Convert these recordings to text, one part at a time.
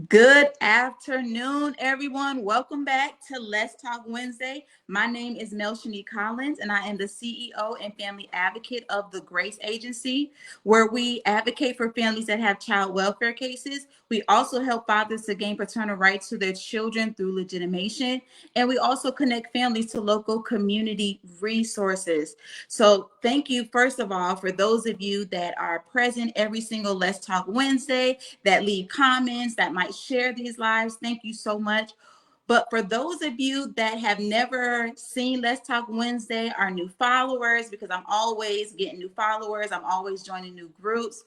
Good afternoon, everyone. Welcome back to Let's Talk Wednesday. My name is Melshanie Collins, and I am the CEO and family advocate of the Grace Agency, where we advocate for families that have child welfare cases. We also help fathers to gain paternal rights to their children through legitimation, and we also connect families to local community resources. So, thank you, first of all, for those of you that are present every single Let's Talk Wednesday, that leave comments, that might share these lives. Thank you so much. But for those of you that have never seen Let's Talk Wednesday, our new followers, because I'm always getting new followers, I'm always joining new groups.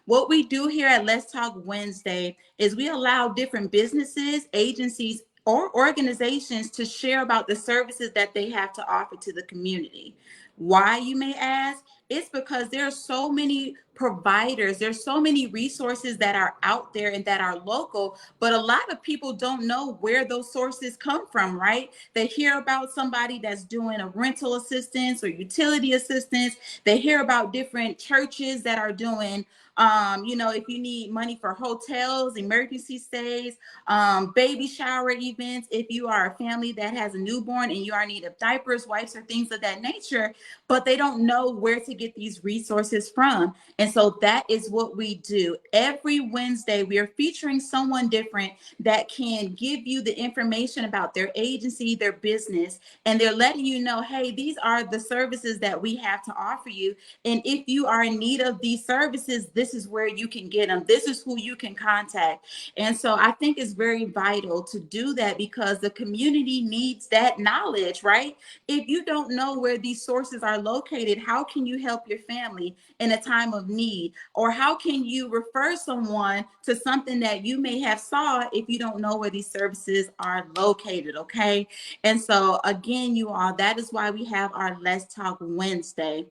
What we do here at Let's Talk Wednesday is we allow different businesses, agencies, or organizations to share about the services that they have to offer to the community. Why, you may ask? It's because there are so many providers, there's so many resources that are out there and that are local, but a lot of people don't know where those sources come from, right? They hear about somebody that's doing a rental assistance or utility assistance. They hear about different churches that are doing if you need money for hotels, emergency stays, baby shower events, if you are a family that has a newborn and you are in need of diapers, wipes, or things of that nature, but they don't know where to get these resources from. And so that is what we do. Every Wednesday, we are featuring someone different that can give you the information about their agency, their business, and they're letting you know, hey, these are the services that we have to offer you. And if you are in need of these services, this is where you can get them. This is who you can contact. And so I think it's very vital to do that because the community needs that knowledge, right? If you don't know where these sources are located, how can you help your family in a time of need? Or how can you refer someone to something that you may have saw if you don't know where these services are located, okay? And so again, you all, that is why we have our Let's Talk Wednesday.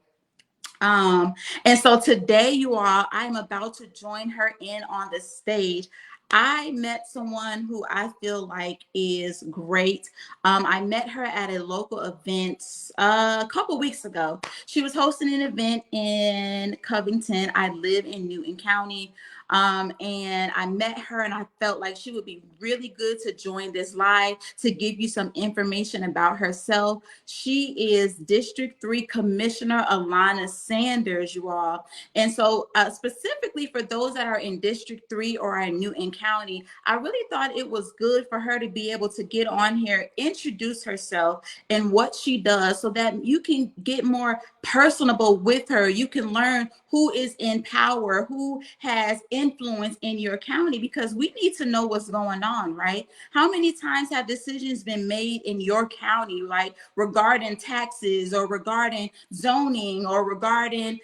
Um, and so today, you all, I'm about to join her in on the stage. I met someone who I feel like is great. I met her at a local event a couple weeks ago. She was hosting an event in Covington. I live in Newton County. And I met her and I felt like she would be really good to join this live to give you some information about herself. She is District 3 Commissioner Alana Sanders, you all. And so specifically for those that are in District 3 or in Newton County, I really thought it was good for her to be able to get on here, introduce herself and what she does so that you can get more personable with her. You can learn who is in power, who has influence in your county, because we need to know what's going on, right? How many times have decisions been made in your county, like regarding taxes or regarding zoning or regarding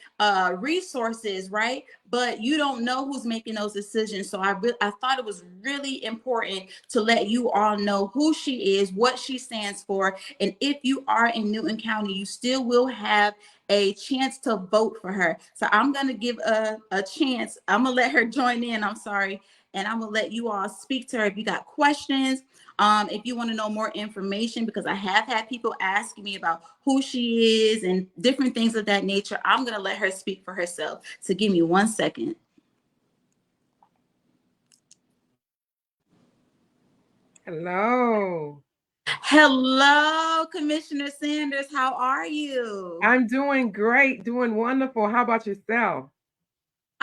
resources, right? But you don't know who's making those decisions. So I thought it was really important to let you all know who she is, what she stands for. And if you are in Newton County, you still will have a chance to vote for her. So I'm going to give a chance. I'm going to let her join in. I'm sorry. And I'm going to let you all speak to her if you got questions. If you want to know more information, because I have had people asking me about who she is and different things of that nature, I'm going to let her speak for herself. So give me 1 second. Hello. Hello, Commissioner Sanders. How are you? I'm doing great, doing wonderful. How about yourself?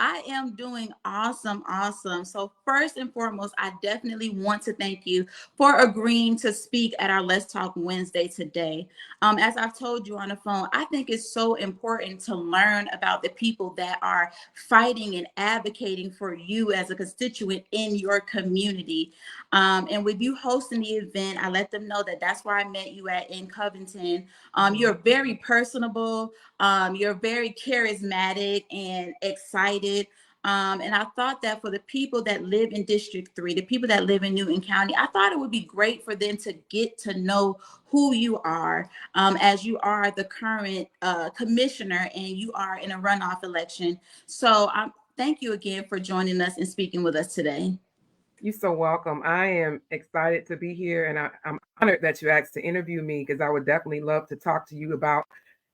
I am doing awesome, awesome. So first and foremost, I definitely want to thank you for agreeing to speak at our Let's Talk Wednesday today. As I've told you on the phone, I think it's so important to learn about the people that are fighting and advocating for you as a constituent in your community. And with you hosting the event, I let them know that that's where I met you at in Covington. You're Mhm. very personable. You're very charismatic and excited. And I thought that for the people that live in District 3, the people that live in Newton County, I thought it would be great for them to get to know who you are, as you are the current commissioner and you are in a runoff election. So thank you again for joining us and speaking with us today. You're so welcome. I am excited to be here, and I'm honored that you asked to interview me because I would definitely love to talk to you about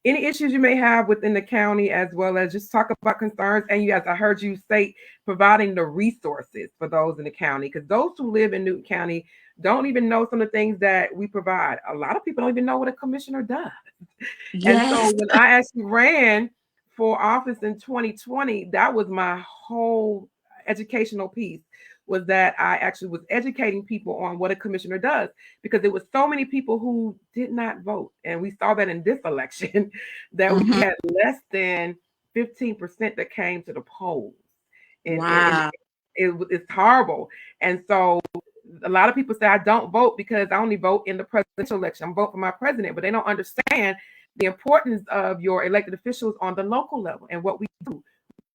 any issues you may have within the county, as well as just talk about concerns. And yes, I heard you state providing the resources for those in the county, because those who live in Newton County don't even know some of the things that we provide. A lot of people don't even know what a commissioner does. And so Yes. when I actually ran for office in 2020, that was my whole educational piece, was that I actually was educating people on what a commissioner does, because there was so many people who did not vote. And we saw that in this election that we Mhm. had less than 15% that came to the polls. And Wow. it's horrible. And so a lot of people say I don't vote because I only vote in the presidential election. I'm voting for my president, but they don't understand the importance of your elected officials on the local level and what we do.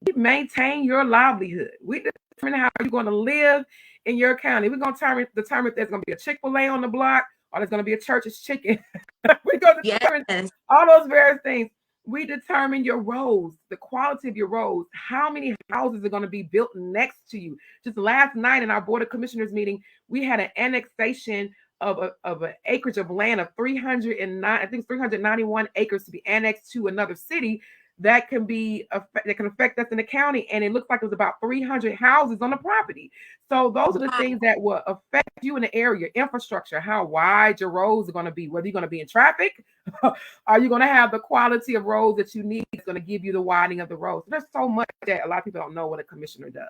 We maintain your livelihood. We determine how you're going to live in your county. We're going to determine if there's going to be a Chick-fil-A on the block or there's going to be a Church's Chicken. We're going to determine Yes. all those various things. We determine your roads, the quality of your roads, how many houses are going to be built next to you. Just last night in our Board of Commissioners meeting, we had an annexation of an acreage of land of 309, I think it's 391 acres to be annexed to another city that can affect us in the county. And it looks like it was about 300 houses on the property. So those are the Wow. things that will affect you in the area. Infrastructure, how wide your roads are going to be, whether you're going to be in traffic, are you going to have the quality of roads that you need? It's going to give you the widening of the roads. So there's so much that a lot of people don't know what a commissioner does.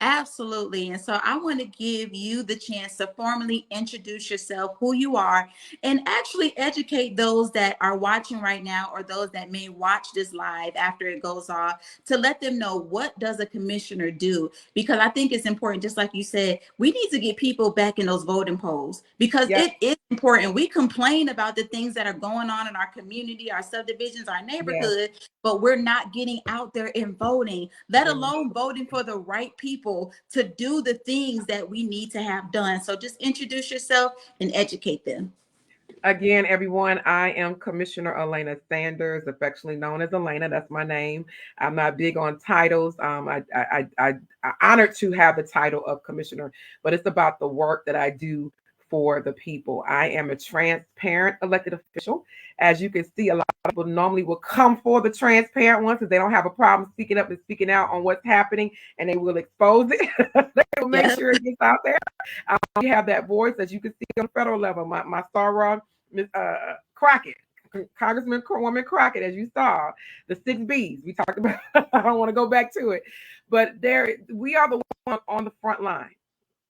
Absolutely. And so I want to give you the chance to formally introduce yourself, who you are, and actually educate those that are watching right now or those that may watch this live after it goes off, to let them know, what does a commissioner do? Because I think it's important, just like you said, we need to get people back in those voting polls, because Yep. it is important. We complain about the things that are going on in our community, our subdivisions, our Yes. neighborhood, but we're not getting out there and voting, let Mhm. alone voting for the right people to do the things that we need to have done. So just introduce yourself and educate them. Again, everyone, I am Commissioner Elena Sanders, affectionately known as Elena. That's my name. I'm not big on titles. I honored to have the title of commissioner, but it's about the work that I do for the people. I am a transparent elected official. As you can see, a lot of people normally will come for the transparent ones because they don't have a problem speaking up and speaking out on what's happening, and they will expose it. They will make Yep. sure it gets out there. We have that voice, as you can see on the federal level. My Sarah Crockett, Congressman Woman Crockett, as you saw, the 6Bs we talked about. I don't want to go back to it, but we are the one on the front line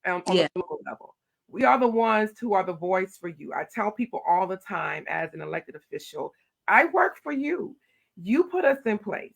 on the Yeah. local level. We are the ones who are the voice for you. I tell people all the time, as an elected official, I work for you. You put us in place.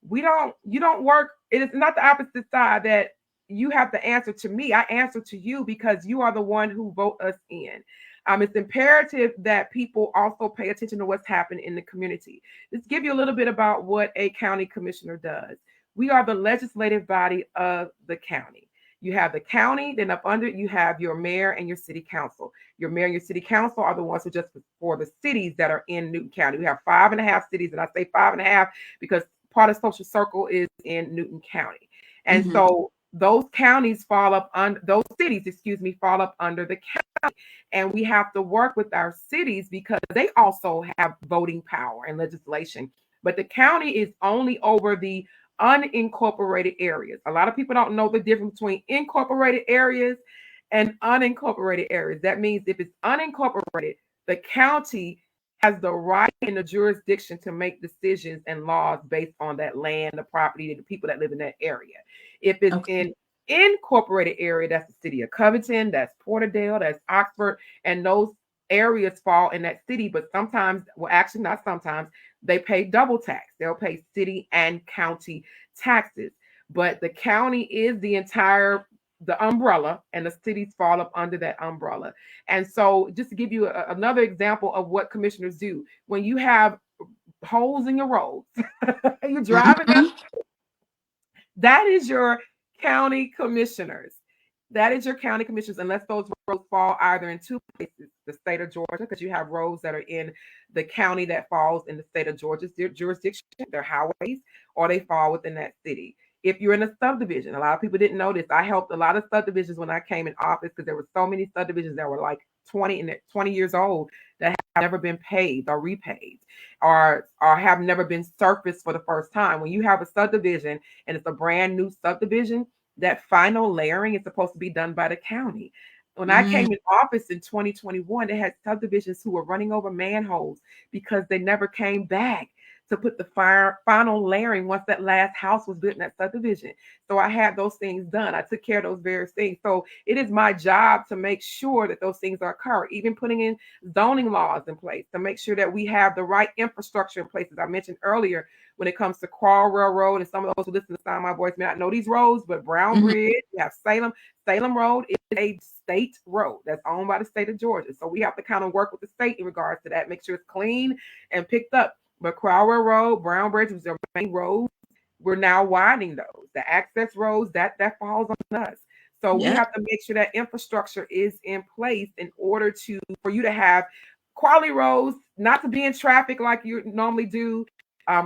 You don't work. It is not the opposite side that you have to answer to me. I answer to you because you are the one who vote us in. It's imperative that people also pay attention to what's happening in the community. Let's give you a little bit about what a county commissioner does. We are the legislative body of the county. You have the county, then up under it, you have your mayor and your city council. Your mayor and your city council are the ones who just for the cities that are in Newton County. We have 5.5 cities, and I say 5.5 because part of Social Circle is in Newton County. And Mhm. so those counties fall up under those cities, fall up under the county. And we have to work with our cities because they also have voting power and legislation. But the county is only over the unincorporated areas. A lot of people don't know the difference between incorporated areas and unincorporated areas. That means if it's unincorporated, the county has the right and the jurisdiction to make decisions and laws based on that land, the property, and the people that live in that area. If it's Okay. in incorporated area, that's the city of Covington, that's Porterdale, that's Oxford, and those areas fall in that city. But sometimes, well, actually not sometimes, they pay double tax. They'll pay city and county taxes. But the county is the umbrella, and the cities fall up under that umbrella. And so, just to give you another example of what commissioners do, when you have holes in your roads, you're driving down, Mhm. that is your county commissioners. That is your county commissioners, unless those roads fall either in two places, the state of Georgia, because you have roads that are in the county that falls in the state of Georgia's jurisdiction, they're highways, or they fall within that city. If you're in a subdivision, a lot of people didn't know this. I helped a lot of subdivisions when I came in office because there were so many subdivisions that were like 20 years old that never been paved or repaved, or have never been surfaced for the first time. When you have a subdivision and it's a brand new subdivision, that final layering is supposed to be done by the county. When I came in office in 2021, they had subdivisions who were running over manholes because they never came back to put the final layering once that last house was built in that subdivision. So I had those things done. I took care of those various things. So it is my job to make sure that those things are occur, even putting in zoning laws in place to make sure that we have the right infrastructure in place. As I mentioned earlier, when it comes to Crawl Railroad, and some of those who listen to Sound My Voice may not know these roads, but Brown Bridge, you have Salem. Salem Road is a state road that's owned by the state of Georgia. So we have to kind of work with the state in regards to that, make sure it's clean and picked up. But Crowell Road, Brown Bridge was their main road. We're now widening those. The access roads, that falls on us. So we have to make sure that infrastructure is in place in order for you to have quality roads, not to be in traffic like you normally do.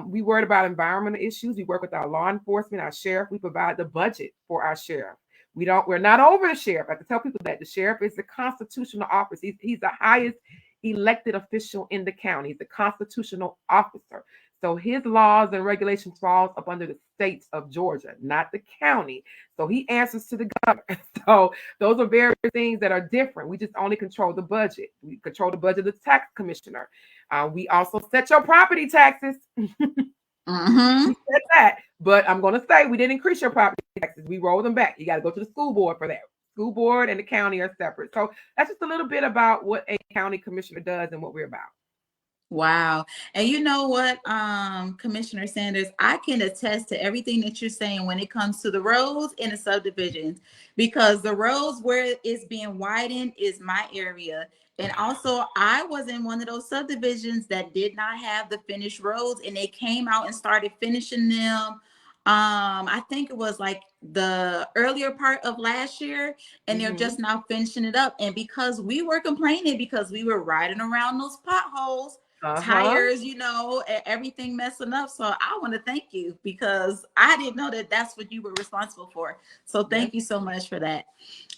We worried about environmental issues. We work with our law enforcement, our sheriff. We provide the budget for our sheriff. We're not over the sheriff. I have to tell people that the sheriff is the constitutional office. He's the highest elected official in the county. He's the constitutional officer. So his laws and regulations falls up under the state of Georgia, not the county. So he answers to the governor. So those are various things that are different. We just only control the budget. We control the budget of the tax commissioner. We also set your property taxes. We said that, but I'm going to say we didn't increase your property taxes. We rolled them back. You got to go to the school board for that. School board and the county are separate. So that's just a little bit about what a county commissioner does and what we're about. Wow. And you know what, Commissioner Sanders, I can attest to everything that you're saying when it comes to the roads and the subdivisions, because the roads where it's being widened is my area. And also, I was in one of those subdivisions that did not have the finished roads, and they came out and started finishing them. I think it was like the earlier part of last year, and they're just now finishing it up. And because we were complaining because we were riding around those potholes, tires, everything messing up. So I want to thank you, because I didn't know that that's what you were responsible for. So thank you so much for that.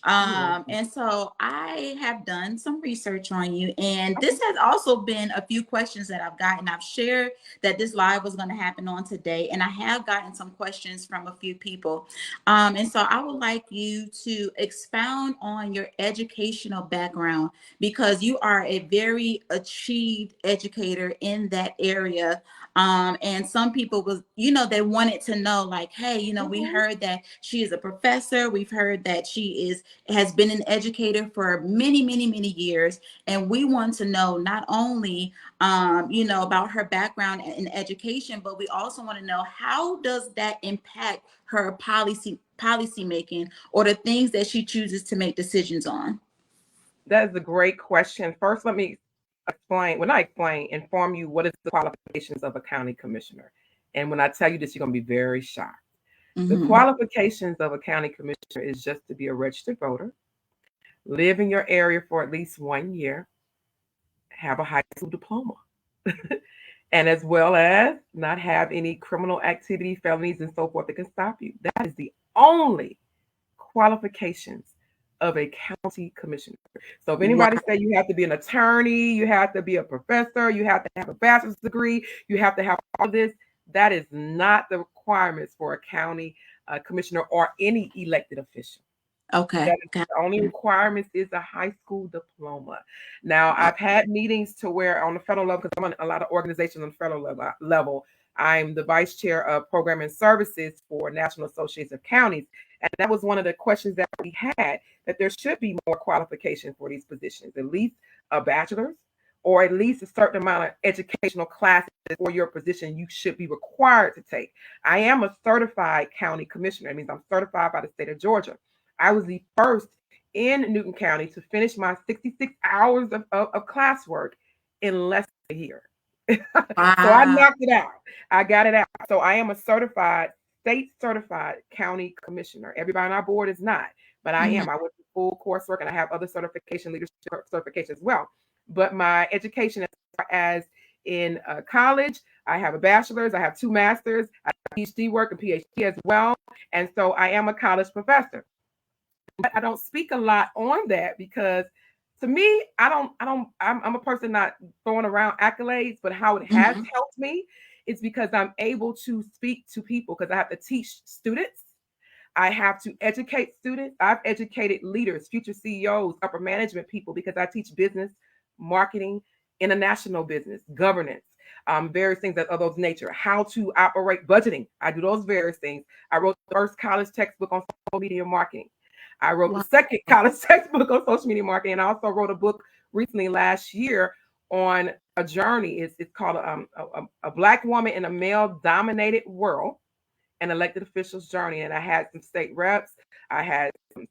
And so I have done some research on you, and this has also been a few questions that I've gotten. I've shared that this live was going to happen on today, and I have gotten some questions from a few people. And so I would like you to expound on your educational background, because you are a very achieved educator in that area. And some people they wanted to know, like, hey, we heard that she is a professor. We've heard that she has been an educator for many, many, many years. And we want to know not only, about her background in education, but we also want to know, how does that impact her policy making, or the things that she chooses to make decisions on? That is a great question. First, let me inform you what is the qualifications of a county commissioner. And when I tell you this, you're going to be very shocked. The qualifications of a county commissioner is just to be a registered voter, live in your area for at least 1 year, have a high school diploma, and as well as not have any criminal activity, felonies, and so forth that can stop you. That is the only qualifications of a county commissioner. So if anybody say you have to be an attorney, you have to be a professor, you have to have a bachelor's degree, you have to have all this, that is not the requirements for a county commissioner or any elected official. Okay. The only requirements is a high school diploma. Now, I've had meetings to where on the federal level, because I'm on a lot of organizations on the federal level, I'm the vice chair of program and services for National Association of Counties. And that was one of the questions that we had, that there should be more qualification for these positions, at least a bachelor's, or at least a certain amount of educational classes for your position you should be required to take. I am a certified county commissioner. It means I'm certified by the state of Georgia. I was the first in Newton County to finish my 66 hours of classwork in less than a year. So I knocked it out. I got it out. So I am a state certified county commissioner. Everybody on our board is not, but I am. I went through full coursework, and I have other leadership certifications as well. But my education, as far as in college, I have a bachelor's, I have 2 masters, I have PhD work and PhD as well. And so I am a college professor. But I don't speak a lot on that because to me, I'm a person not throwing around accolades, but how it has Mhm. helped me is because I'm able to speak to people because I have to teach students. I have to educate students. I've educated leaders, future CEOs, upper management people because I teach business, marketing, international business, governance, various things of those nature, how to operate budgeting. I do those various things. I wrote the first college textbook on social media marketing. I wrote the Wow. second college textbook on social media marketing. And I also wrote a book recently last year on a journey. It's called a Black Woman in a Male Dominated World, an elected official's journey. And I had some state reps, I had some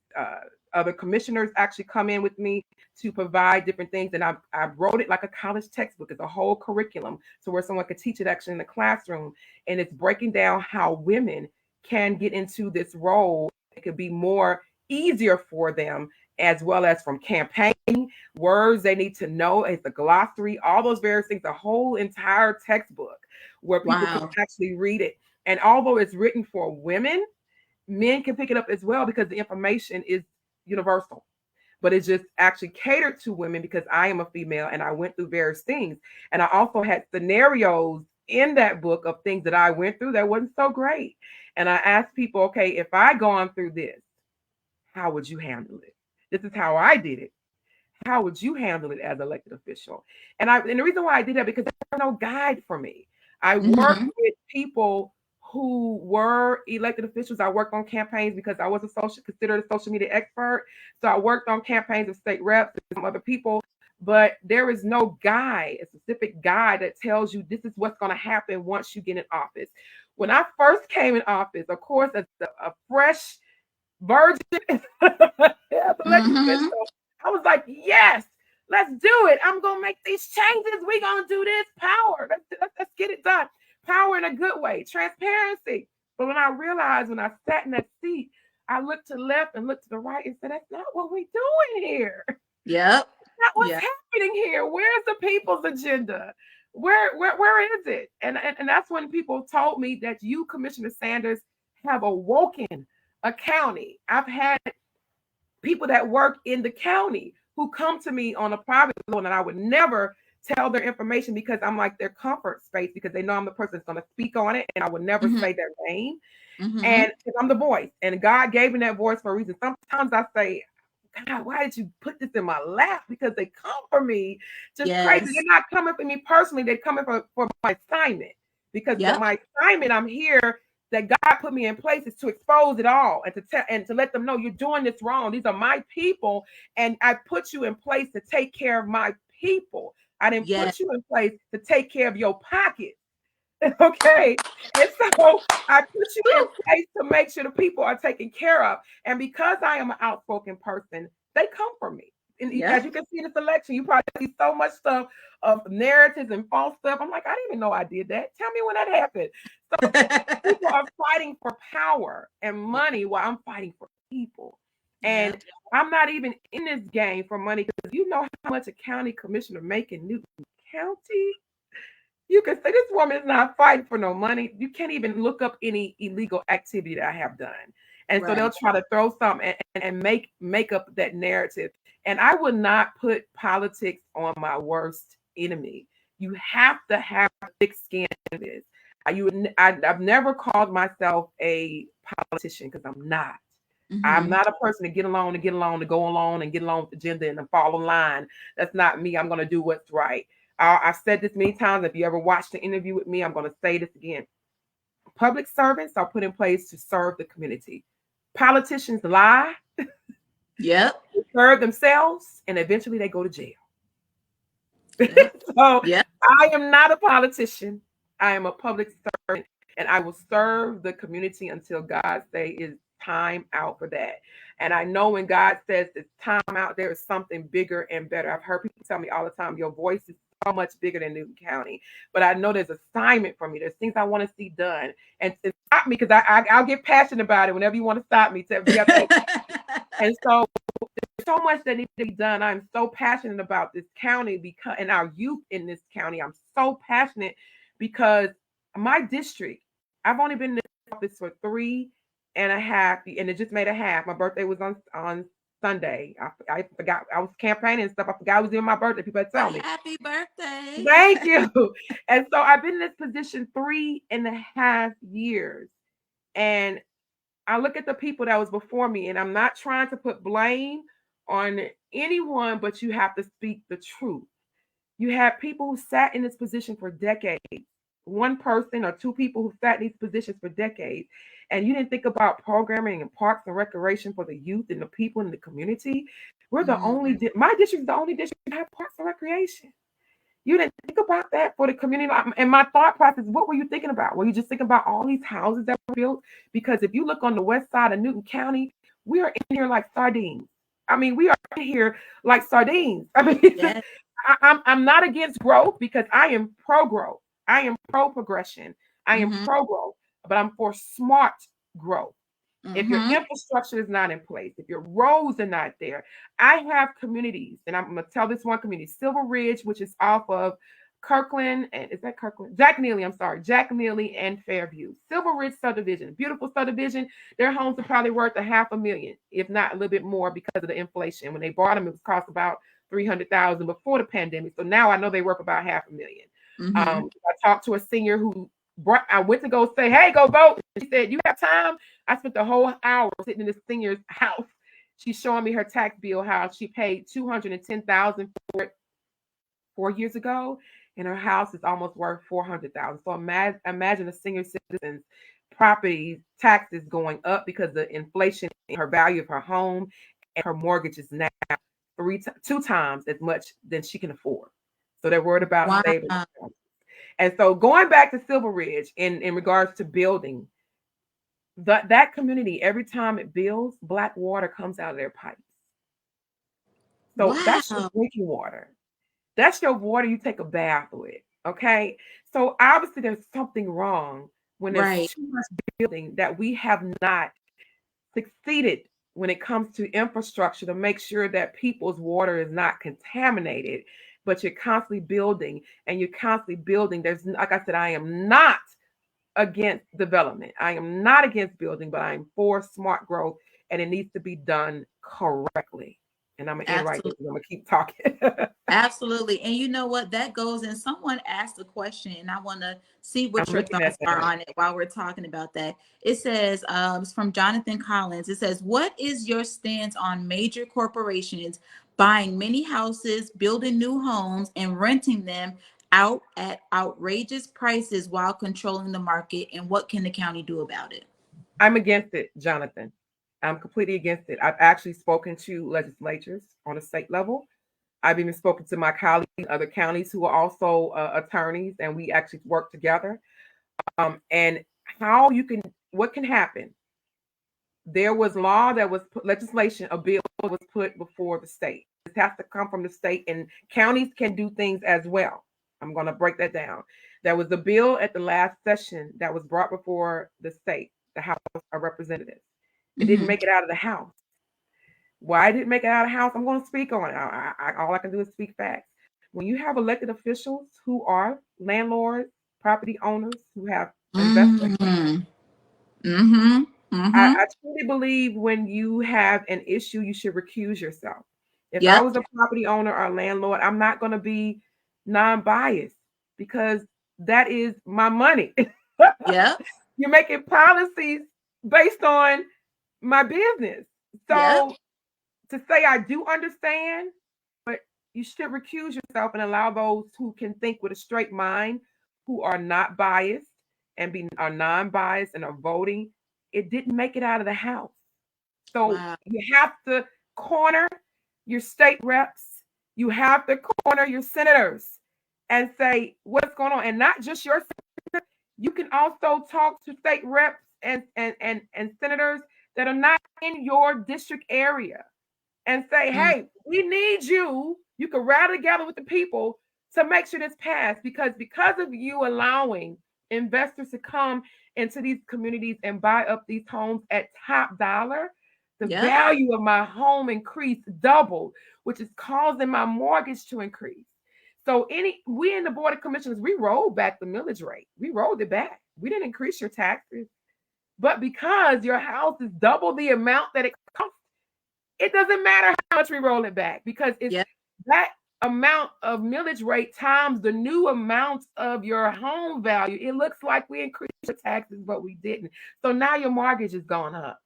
other commissioners actually come in with me to provide different things. And I wrote it like a college textbook. It's a whole curriculum. So where someone could teach it actually in the classroom. And it's breaking down how women can get into this role. It could be more easier for them, as well as from campaigning, words they need to know, it's a glossary, all those various things, a whole entire textbook where people can Wow. actually read it. And although it's written for women, men can pick it up as well because the information is universal. But it's just actually catered to women because I am a female and I went through various things. And I also had scenarios in that book of things that I went through that wasn't so great. And I asked people, okay, if I gone through this, how would you handle it? This is how I did it. How would you handle it as an elected official? And the reason why I did that because there's no guide for me. I worked Mhm. with people who were elected officials. I worked on campaigns because I was considered a social media expert. So I worked on campaigns of state reps and some other people, but there is no guide, a specific guide that tells you this is what's going to happen once you get in office. When I first came in office, of course, as a fresh virgin as elected Mhm. official, I was like, yes, let's do it. I'm gonna make these changes. We're gonna do this. Power. Let's get it done. Power in a good way. Transparency. But when I realized when I sat in that seat, I looked to the left and looked to the right and said, that's not what we're doing here. Yep. Not what's Yeah. happening here. Where's the people's agenda? Where is it? And that's when people told me that you, Commissioner Sanders, have awoken a county. I've had people that work in the county who come to me on a private level, and I would never tell their information because I'm like their comfort space because they know I'm the person that's going to speak on it, and I would never Mhm. say their name. Mhm. And I'm the voice, and God gave me that voice for a reason. Sometimes I say, God, why did you put this in my lap? Because they come for me just crazy. They're Yes. not coming for me personally. They're coming for my assignment. Because Yep. my assignment, I'm here that God put me in place is to expose it all and to tell and to let them know you're doing this wrong. These are my people, and I put you in place to take care of my people. I didn't Yes. put you in place to take care of your pocket. Okay. And so I put you in place to make sure the people are taken care of. And because I am an outspoken person, they come for me. And as Yep. you can see in this election, you probably see so much stuff of narratives and false stuff. I'm like, I didn't even know I did that. Tell me when that happened. People are fighting for power and money while I'm fighting for people. And Yep. I'm not even in this game for money because you know how much a county commissioner make in Newton County? You can say this woman is not fighting for no money. You can't even look up any illegal activity that I have done. And so they'll Right. try to throw something and make up that narrative. And I would not put politics on my worst enemy. You have to have thick skin in this. I've never called myself a politician because I'm not. I'm Mhm. not a person to get along, to go along and get along with the agenda and to fall in line. That's not me. I'm going to do what's right. I've said this many times. If you ever watched the interview with me, I'm going to say this again. Public servants are put in place to serve the community. Politicians lie, Yep. serve themselves, and eventually they go to jail. Yep. So Yep. I am not a politician. I am a public servant, and I will serve the community until God say is time out for that. And I know when God says it's time out, there is something bigger and better. I've heard people tell me all the time, your voice is so much bigger than Newton County. But I know there's assignment for me. There's things I want to see done. And to stop me, because I'll get passionate about it whenever you want to stop me. You have to, and so so much that needs to be done. I'm so passionate about this county because and our youth in this county. I'm so passionate because my district, I've only been in this office for 3.5, and it just made a half. My birthday was on Sunday. I forgot I was campaigning and stuff. I forgot it was even my birthday. People had tell me. Happy birthday. Thank you. And so I've been in this position 3.5 years. And I look at the people that was before me, and I'm not trying to put blame on anyone, but you have to speak the truth. You have people who sat in this position for decades, one person or two people who sat in these positions for decades, and you didn't think about programming and parks and recreation for the youth and the people in the community. We're the only, my district is the only district that have parks and recreation. You didn't think about that for the community. And my thought process, what were you thinking about? Were you just thinking about all these houses that were built? Because if you look on the west side of Newton County, we are in here like sardines. I mean, we are in here like sardines. I mean, yes. I'm not against growth because I am pro-growth. I am pro-progression. I am pro-growth, but I'm for smart growth. If your infrastructure is not in place, if your roads are not there, I have communities, and I'm going to tell this one community, Silver Ridge, which is off of Kirkland, and is that Kirkland? Jack Neely, I'm sorry, Jack Neely and Fairview. Silver Ridge subdivision, beautiful subdivision. Their homes are probably worth $500,000, if not a little bit more because of the inflation. When they bought them, it was cost about $300,000 before the pandemic. So now I know they worth about $500,000. I talked to a senior who I went to go say, hey, go vote. She said, you have time? I spent the whole hour sitting in this senior's house. She's showing me her tax bill, how she paid $210,000 for it 4 years ago, and her house is almost worth $400,000. So imagine a senior citizen's property taxes going up because of the inflation in her value of her home, and her mortgage is now 2 times as much than she can afford. So they're worried about saving. And so going back to Silver Ridge in regards to building, that community, every time it builds, black water comes out of their pipes. So that's your drinking water. That's your water you take a bath with, okay? So obviously there's something wrong when there's too much building that we have not succeeded when it comes to infrastructure to make sure that people's water is not contaminated. But you're constantly building and you're constantly building. There's, like I said, I am not against development. I am not against building, but I am for smart growth, and it needs to be done correctly. And I'm going to end right there because I'm going to keep talking. Absolutely. And you know what? That goes, and someone asked a question, and I want to see what your thoughts are on it while we're talking about that. It says, it's from Jonathan Collins. It says, what is your stance on major corporations buying many houses, building new homes, and renting them out at outrageous prices while controlling the market? And what can the county do about it? I'm against it, Jonathan. I'm completely against it. I've actually spoken to legislatures on a state level. I've even spoken to my colleagues in other counties who are also attorneys, and we actually work together. And what can happen? There was law that was legislation, a bill was put before the state. It has to come from the state, and counties can do things as well. I'm going to break that down. There was a bill at the last session that was brought before the state, the House of Representatives. It didn't make it out of the House. Why didn't it make it out of the House? I'm going to speak on it. All I can do is speak facts. When you have elected officials who are landlords, property owners, who have investors, I truly believe when you have an issue, you should recuse yourself. If I was a property owner or a landlord, I'm not going to be non-biased because that is my money. You're making policies based on my business. So to say I do understand, but you should recuse yourself and allow those who can think with a straight mind, who are not biased and are non-biased and are voting. It didn't make it out of the House. So you have to corner your state reps. You have to corner your senators and say what's going on. And not just your senator. You can also talk to state reps and senators that are not in your district area and say, hey, we need you. You can rally together with the people to make sure this passed, because of you allowing investors to come into these communities and buy up these homes at top dollar, the value of my home increased doubled, which is causing my mortgage to increase. So we in the Board of Commissioners, we rolled back the millage rate. We rolled it back. We didn't increase your taxes. But because your house is double the amount that it costs, it doesn't matter how much we roll it back, because it's that amount of millage rate times the new amount of your home value. It looks like we increased your taxes, but we didn't. So now your mortgage is going up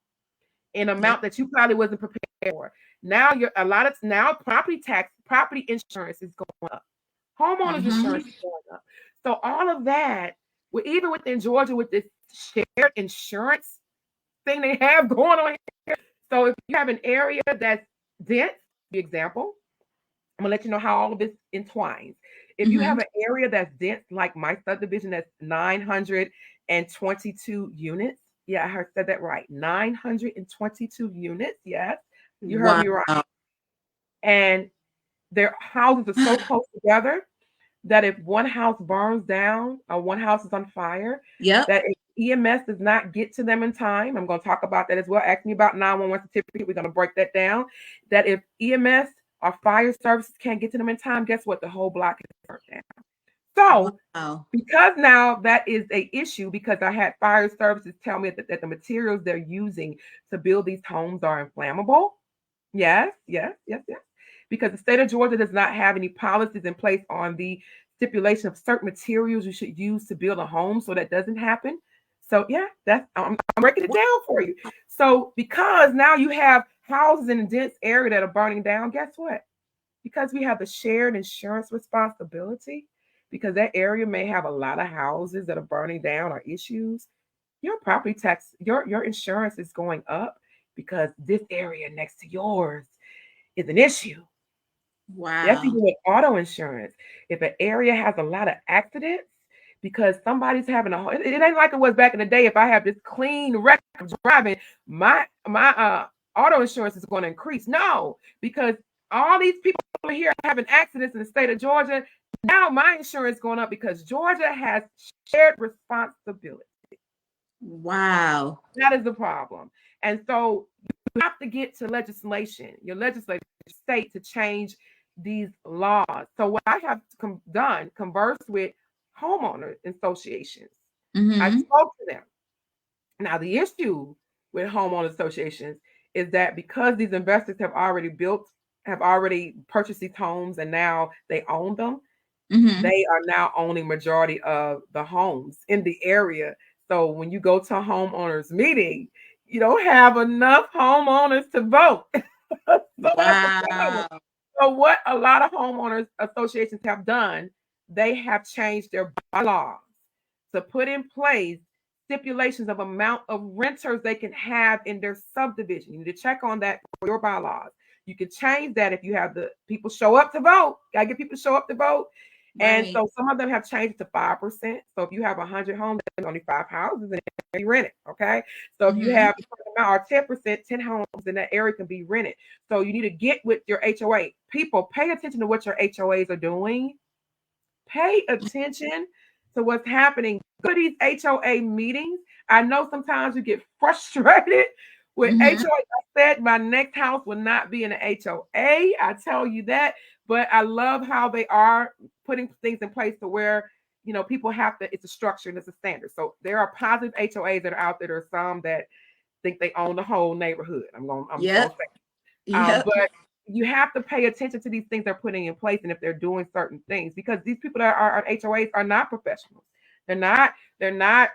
in amount that you probably wasn't prepared for. Now now property insurance is going up. Homeowners insurance is going up. So all of that, even within Georgia, with this shared insurance thing they have going on here. So if you have an area that's dense, for example, I'm gonna let you know how all of this entwines. If you have an area that's dense, like my subdivision, that's 922 units. Yeah, I said that right. 922 units. Yes, you heard me right. And their houses are so close together that if one house burns down or one house is on fire, that if EMS does not get to them in time, I'm going to talk about that as well. Ask me about 911 certificate. We're going to break that down. That if EMS or fire services can't get to them in time, guess what? The whole block is burnt down. So because now that is an issue, because I had fire services tell me that the materials they're using to build these homes are inflammable. Yes. Because the state of Georgia does not have any policies in place on the stipulation of certain materials you should use to build a home, so that doesn't happen. So I'm breaking it down for you. So because now you have houses in a dense area that are burning down, guess what? Because we have the shared insurance responsibility, because that area may have a lot of houses that are burning down or issues, your property tax, your insurance is going up because this area next to yours is an issue. Wow. That's even with auto insurance. If an area has a lot of accidents because somebody's having it ain't like it was back in the day. If I have this clean record of driving, my auto insurance is going to increase. No, because all these people here having accidents in the state of Georgia. Now my insurance is going up because Georgia has shared responsibility. Wow. That is the problem. And so you have to get to legislation, your legislative state, to change these laws. So what I have done, conversed with homeowner associations. I spoke to them. Now, the issue with homeowner associations is that because these investors have already purchased these homes and now they own them, they are now owning majority of the homes in the area. So when you go to a homeowners meeting, you don't have enough homeowners to vote. So what a lot of homeowners associations have done, they have changed their bylaws to put in place stipulations of amount of renters they can have in their subdivision. You need to check on that for your bylaws. You can change that if you have the people show up to vote. Gotta get people to show up to vote. And so some of them have changed to 5%. So if you have 100 homes, there's only 5 houses and you rent it. Okay. So if you have or 10%, 10 homes in that area can be rented. So you need to get with your HOA. People, pay attention to what your HOAs are doing. Pay attention to what's happening. Go to these HOA meetings. I know sometimes you get frustrated with HOA. I said my next house will not be in an HOA. I tell you that. But I love how they are putting things in place to where, people have to, it's a structure and it's a standard. So there are positive HOAs that are out there. There are some that think they own the whole neighborhood. I'm going to say. But you have to pay attention to these things they're putting in place and if they're doing certain things, because these people that are on HOAs are not professionals. They're not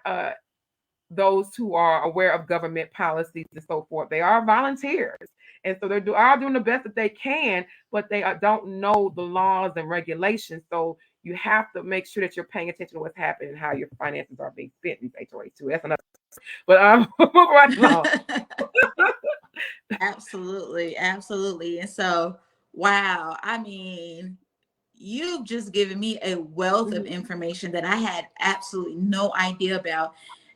those who are aware of government policies and so forth. They are volunteers. And so they are doing the best that they can, but they don't know the laws and regulations. So you have to make sure that you're paying attention to what's happening and how your finances are being spent in these HOAs too. That's another. But right along. Absolutely. And so, wow. I mean, you've just given me a wealth of information that I had absolutely no idea about.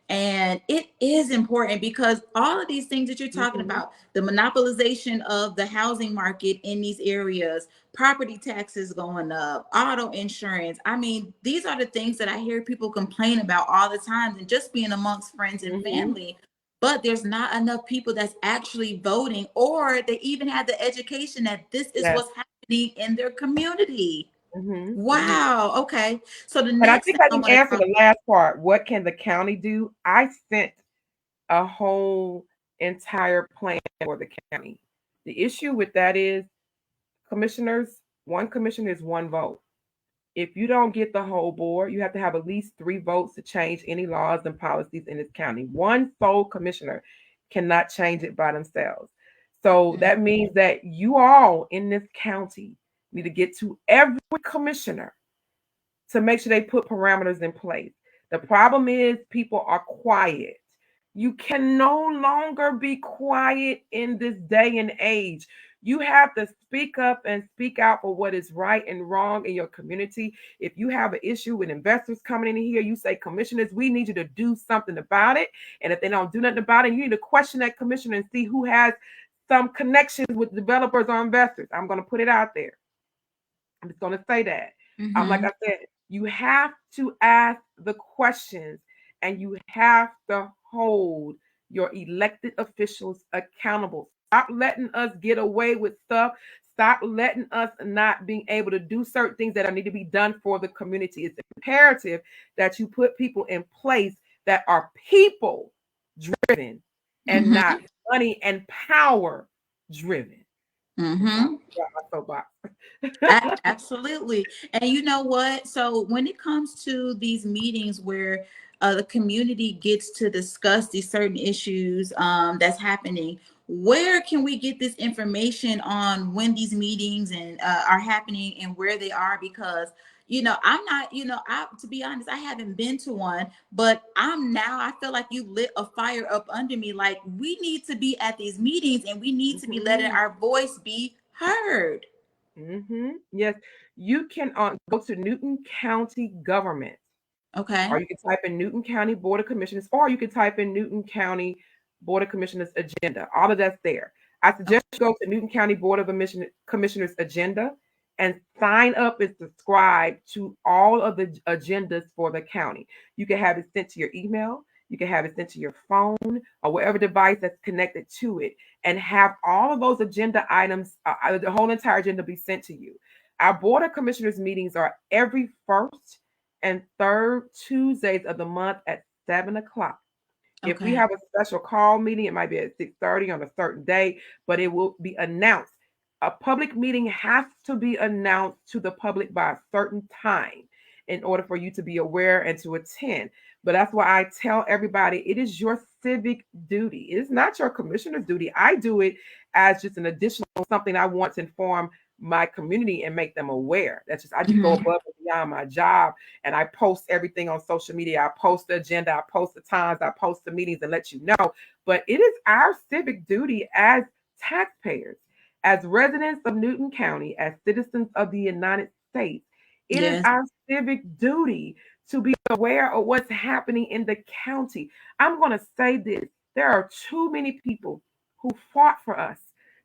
And it is important because all of these things that you're talking about, the monopolization of the housing market in these areas, property taxes going up, auto insurance. I mean, these are the things that I hear people complain about all the time, and just being amongst friends and family. But there's not enough people that's actually voting, or they even have the education that this is what's happening in their community. Wow. Okay. So the next, I think I didn't answer the last part. What can the county do? I sent a whole entire plan for the county. The issue with that is commissioners, one commissioner is one vote. If you don't get the whole board, you have to have at least 3 votes to change any laws and policies in this county. One sole commissioner cannot change it by themselves. So that means that you all in this county need to get to every commissioner to make sure they put parameters in place. The problem is people are quiet. You can no longer be quiet in this day and age. You have to speak up and speak out for what is right and wrong in your community. If you have an issue with investors coming in here, you say, commissioners, we need you to do something about it. And if they don't do nothing about it, you need to question that commissioner and see who has some connections with developers or investors. I'm going to put it out there. I'm just going to say that. Like I said, you have to ask the questions and you have to hold your elected officials accountable. Stop letting us get away with stuff. Stop letting us not being able to do certain things that need to be done for the community. It's imperative that you put people in place that are people driven and not money and power driven. Absolutely. And you know what? So when it comes to these meetings where the community gets to discuss these certain issues that's happening, where can we get this information on when these meetings and are happening and where they are? Because I'm not, to be honest, I haven't been to one, but I feel like you lit a fire up under me. Like, we need to be at these meetings and we need to be letting our voice be heard. Yes, you can go to Newton County Government. Okay. Or you can type in Newton County Board of Commissioners, or you can type in Newton County Board of Commissioners agenda. All of that's there. I suggest you go to Newton County Board of Commissioners agenda and sign up and subscribe to all of the agendas for the county. You can have it sent to your email. You can have it sent to your phone or whatever device that's connected to it, and have all of those agenda items, the whole entire agenda, be sent to you. Our Board of Commissioners meetings are every first and third Tuesdays of the month at 7 o'clock. Okay. If we have a special call meeting, it might be at 6:30 on a certain day, but it will be announced. A public meeting has to be announced to the public by a certain time in order for you to be aware and to attend. But that's why I tell everybody, it is your civic duty. It is not your commissioner's duty. I do it as just an additional something I want to inform my community and make them aware. That's just, I just go above and beyond my job, and I post everything on social media. I post the agenda, I post the times, I post the meetings and let you know. But it is our civic duty as taxpayers, as residents of Newton County, as citizens of the United States. It is our civic duty to be aware of what's happening in the county. I'm going to say this. There are too many people who fought for us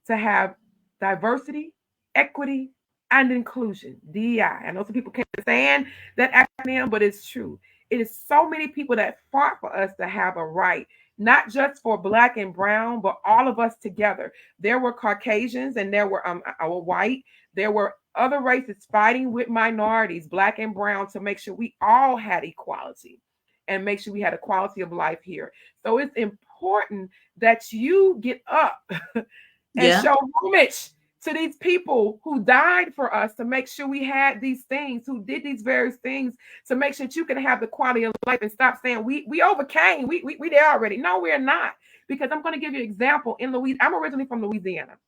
to have diversity, equity, and inclusion, DEI. I know some people can't stand that acronym, but it's true. It is so many people that fought for us to have a right, not just for Black and brown, but all of us together. There were Caucasians and there were white. There were other races fighting with minorities, Black and brown, to make sure we all had equality and make sure we had a quality of life here. So it's important that you get up and show homage to these people who died for us to make sure we had these things, who did these various things to make sure that you can have the quality of life, and stop saying we overcame, we there already. No, we're not. Because I'm going to give you an example. In Louisiana, I'm originally from Louisiana.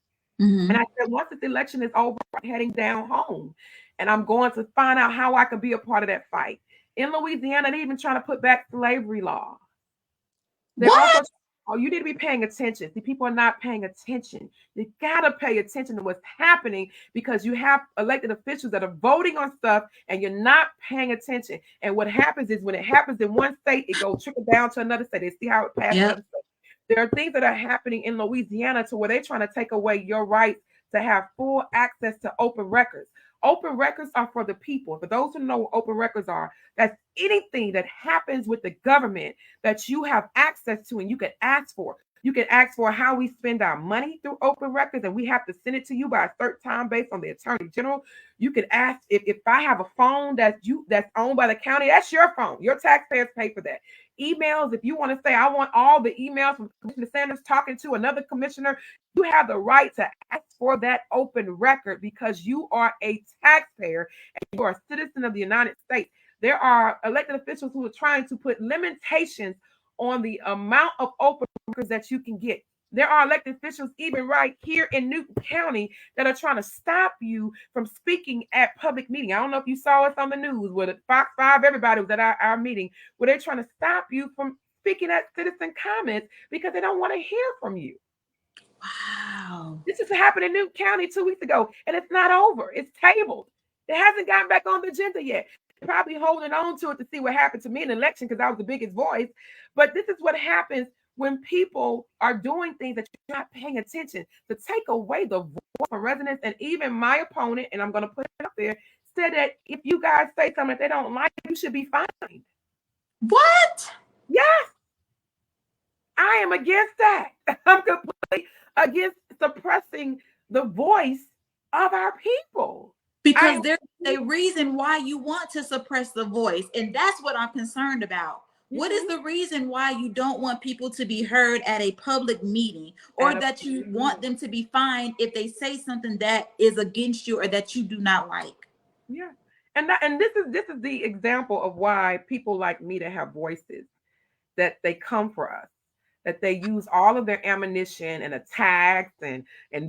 And I said, once this election is over, I'm heading down home and I'm going to find out how I can be a part of that fight. In Louisiana, they're even trying to put back slavery law. They're also, you need to be paying attention. See, people are not paying attention. You got to pay attention to what's happening, because you have elected officials that are voting on stuff and you're not paying attention. And what happens is, when it happens in one state, it goes trickle down to another state. They see how it passes another state. There are things that are happening in Louisiana to where they're trying to take away your right to have full access to open records. Open records are for the people. For those who know what open records are, that's anything that happens with the government that you have access to and you can ask for. You can ask for how we spend our money through open records, and we have to send it to you by a certain time based on the Attorney General. You can ask if I have a phone that's owned by the county, that's your phone. Your taxpayers pay for that. emails. If you want to say, I want all the emails from Commissioner Sanders talking to another commissioner, you have the right to ask for that open record because you are a taxpayer and you are a citizen of the United States. There are elected officials who are trying to put limitations on the amount of open records that you can get. There are elected officials, even right here in Newton County, that are trying to stop you from speaking at public meeting. I don't know if you saw us on the news with Fox 5, everybody was at our meeting, where they're trying to stop you from speaking at citizen comments because they don't want to hear from you. Wow. This just happened in Newton County 2 weeks ago, and it's not over. It's tabled. It hasn't gotten back on the agenda yet. Probably holding on to it to see what happened to me in the election because I was the biggest voice. But this is what happens when people are doing things that you're not paying attention, to take away the voice from residents. And even my opponent, and I'm going to put it up there, said that if you guys say something that they don't like, you should be fined. What? Yes. I am against that. I'm completely against suppressing the voice of our people. Because there's a reason why you want to suppress the voice. And that's what I'm concerned about. What is the reason why you don't want people to be heard at a public meeting, or that you want them to be fined if they say something that is against you or that you do not like? Yeah. And this is the example of why people like me to have voices, that they come for us, that they use all of their ammunition and attacks and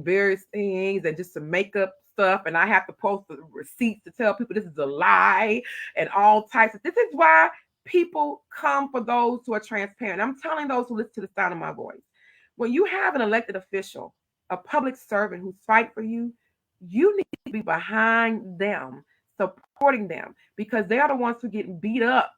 various things and just to make up stuff. And I have to post the receipts to tell people this is a lie and all types of. This is why people come for those who are transparent. I'm telling those who listen to the sound of my voice. When you have an elected official, a public servant who's fighting for you, you need to be behind them, supporting them, because they are the ones who are getting beat up.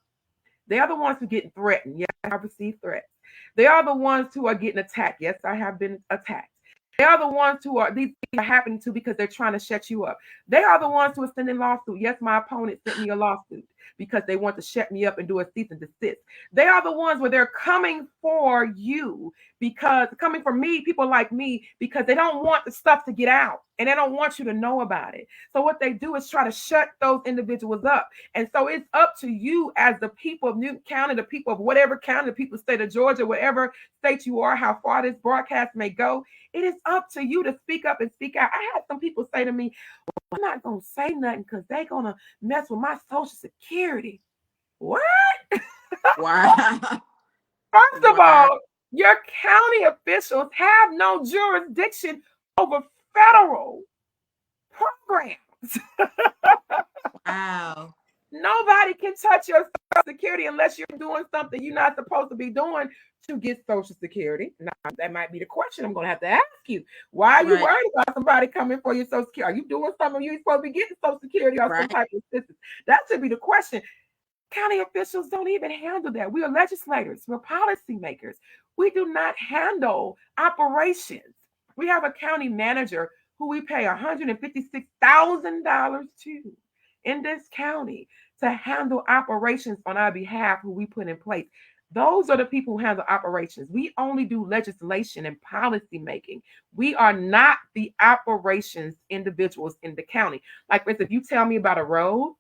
They are the ones who are getting threatened. Yes, I have received threats. They are the ones who are getting attacked. Yes, I have been attacked. They are the ones who are, these things are happening to because they're trying to shut you up. They are the ones who are sending lawsuits. Yes, my opponent sent me a lawsuit because they want to shut me up and do a cease and desist. They are the ones where they're coming for you, because coming for me, people like me, because they don't want the stuff to get out and they don't want you to know about it. So what they do is try to shut those individuals up. And so it's up to you as the people of Newton County, the people of whatever county, the people of the state of Georgia, whatever state you are, how far this broadcast may go. It is up to you to speak up and speak out. I had some people say to me, well, I'm not going to say nothing because they're going to mess with my Social Security. What? Wow. First of all, your county officials have no jurisdiction over federal programs. Wow. Nobody can touch your Social Security unless you're doing something you're not supposed to be doing to get Social Security. Now, that might be the question I'm going to have to ask you. Why are you worried about somebody coming for your Social Security? Are you doing something you ain't supposed to be getting Social Security or some type of assistance? That should be the question. County officials don't even handle that. We are legislators. We're policymakers. We do not handle operations. We have a county manager who we pay $156,000 to in this county to handle operations on our behalf, who we put in place. Those are the people who handle operations. We only do legislation and policy making. We are not the operations individuals in the county. Like, for instance, if you tell me about a road,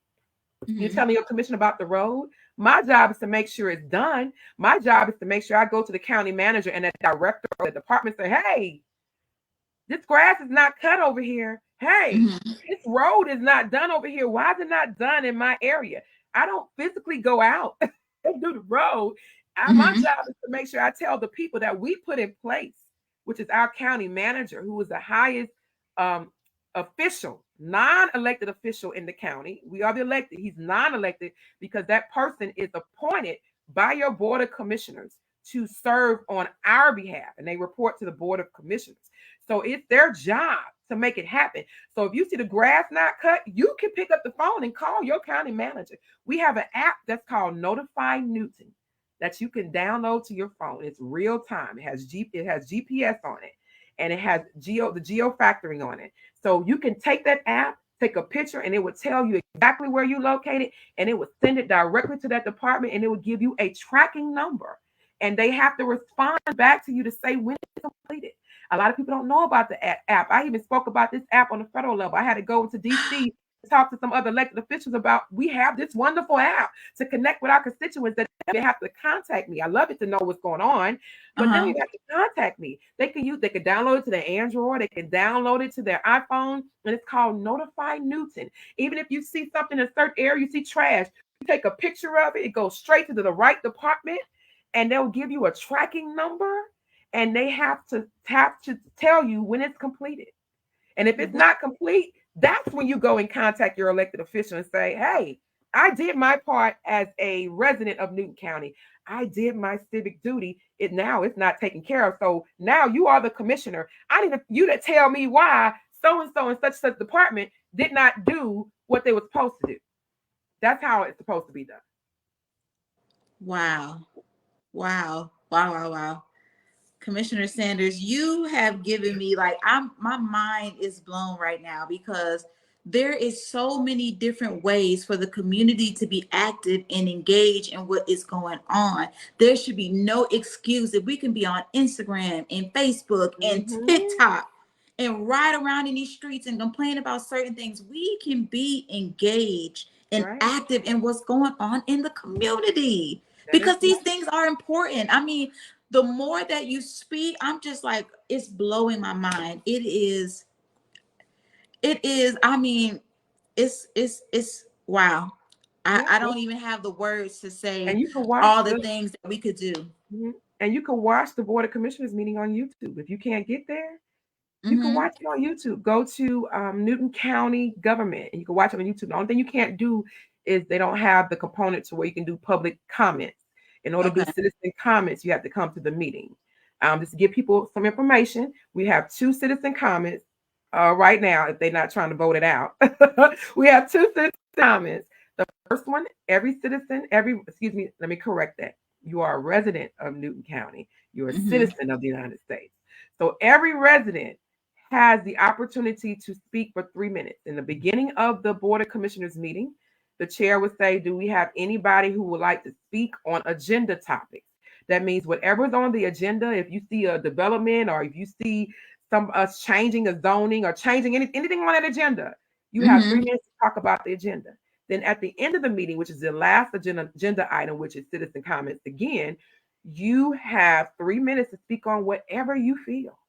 you tell me your commission about the road. My job is to make sure it's done. My job is to make sure I go to the county manager and the director of the department and say, hey, this grass is not cut over here. Hey, this road is not done over here. Why is it not done in my area? I don't physically go out and do the road. My job is to make sure I tell the people that we put in place, which is our county manager, who is the highest official, non-elected official in the county. We are the elected. He's non-elected because that person is appointed by your board of commissioners to serve on our behalf, and they report to the board of commissioners. So it's their job to make it happen. So if you see the grass not cut, you can pick up the phone and call your county manager. We have an app that's called Notify Newton that you can download to your phone. It's real time. It has GPS on it, and it has the geofactoring on it. So you can take that app, take a picture, and it would tell you exactly where you're located, and it would send it directly to that department, and it would give you a tracking number. And they have to respond back to you to say when it's completed. A lot of people don't know about the app. I even spoke about this app on the federal level. I had to go to DC talk to some other elected officials about, we have this wonderful app to connect with our constituents that they have to contact me. I love it to know what's going on, but then you have to contact me. They can download it to their Android, they can download it to their iPhone, and it's called Notify Newton. Even if you see something in a certain area, you see trash, you take a picture of it, it goes straight to the right department, and they'll give you a tracking number, and they have to tell you when it's completed. And if it's not complete, that's when you go and contact your elected official and say, hey, I did my part as a resident of Newton County. I did my civic duty. It's not taken care of. So now you are the commissioner. I need you to tell me why so-and-so in such department did not do what they were supposed to do. That's how it's supposed to be done. Wow. Commissioner Sanders, you have given me my mind is blown right now, because there is so many different ways for the community to be active and engaged in what is going on. There should be no excuse if we can be on Instagram and Facebook and TikTok and ride around in these streets and complain about certain things. We can be engaged and active in what's going on in the community, because these things are important. I mean, the more that you speak, I'm just like, it's blowing my mind. It is, I mean, it's wow. I don't even have the words to say and you can watch all the things that we could do. And you can watch the Board of Commissioners meeting on YouTube. If you can't get there, you can watch it on YouTube. Go to Newton County Government, and you can watch it on YouTube. The only thing you can't do is they don't have the component to where you can do public comments. In order to do citizen comments, you have to come to the meeting. Just to give people some information, we have 2 citizen comments right now, if they're not trying to vote it out. We have 2 citizen comments. The first one, let me correct that. You are a resident of Newton County. You're a citizen of the United States. So every resident has the opportunity to speak for 3 minutes. In the beginning of the Board of Commissioners meeting, the chair would say, do we have anybody who would like to speak on agenda topics? That means whatever's on the agenda, if you see a development, or if you see us changing a zoning or changing anything on that agenda, you have 3 minutes to talk about the agenda. Then at the end of the meeting, which is the last agenda item, which is citizen comments again, you have 3 minutes to speak on whatever you feel.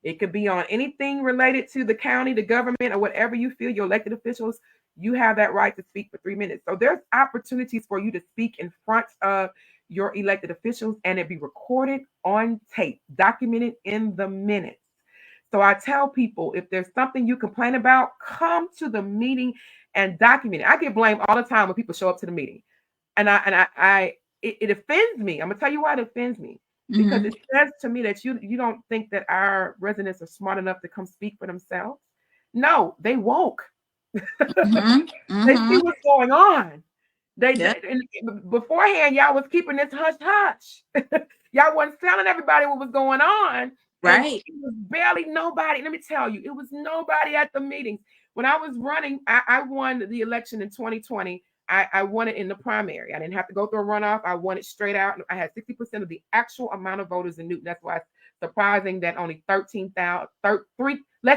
It could be on anything related to the county, the government, or whatever you feel, your elected officials. You have that right to speak for 3 minutes. So there's opportunities for you to speak in front of your elected officials, and it be recorded on tape, documented in the minutes. So I tell people, if there's something you complain about, come to the meeting and document it. I get blamed all the time when people show up to the meeting, and it offends me. I'm gonna tell you why it offends me. Because it says to me that you don't think that our residents are smart enough to come speak for themselves. No, they woke. They see what's going on. Beforehand, y'all was keeping this hush hush. Y'all wasn't telling everybody what was going on. Right. It was barely nobody. Let me tell you, it was nobody at the meetings. When I was running, I won the election in 2020. I won it in the primary. I didn't have to go through a runoff. I won it straight out. I had 60% of the actual amount of voters in Newton. That's why it's surprising that only less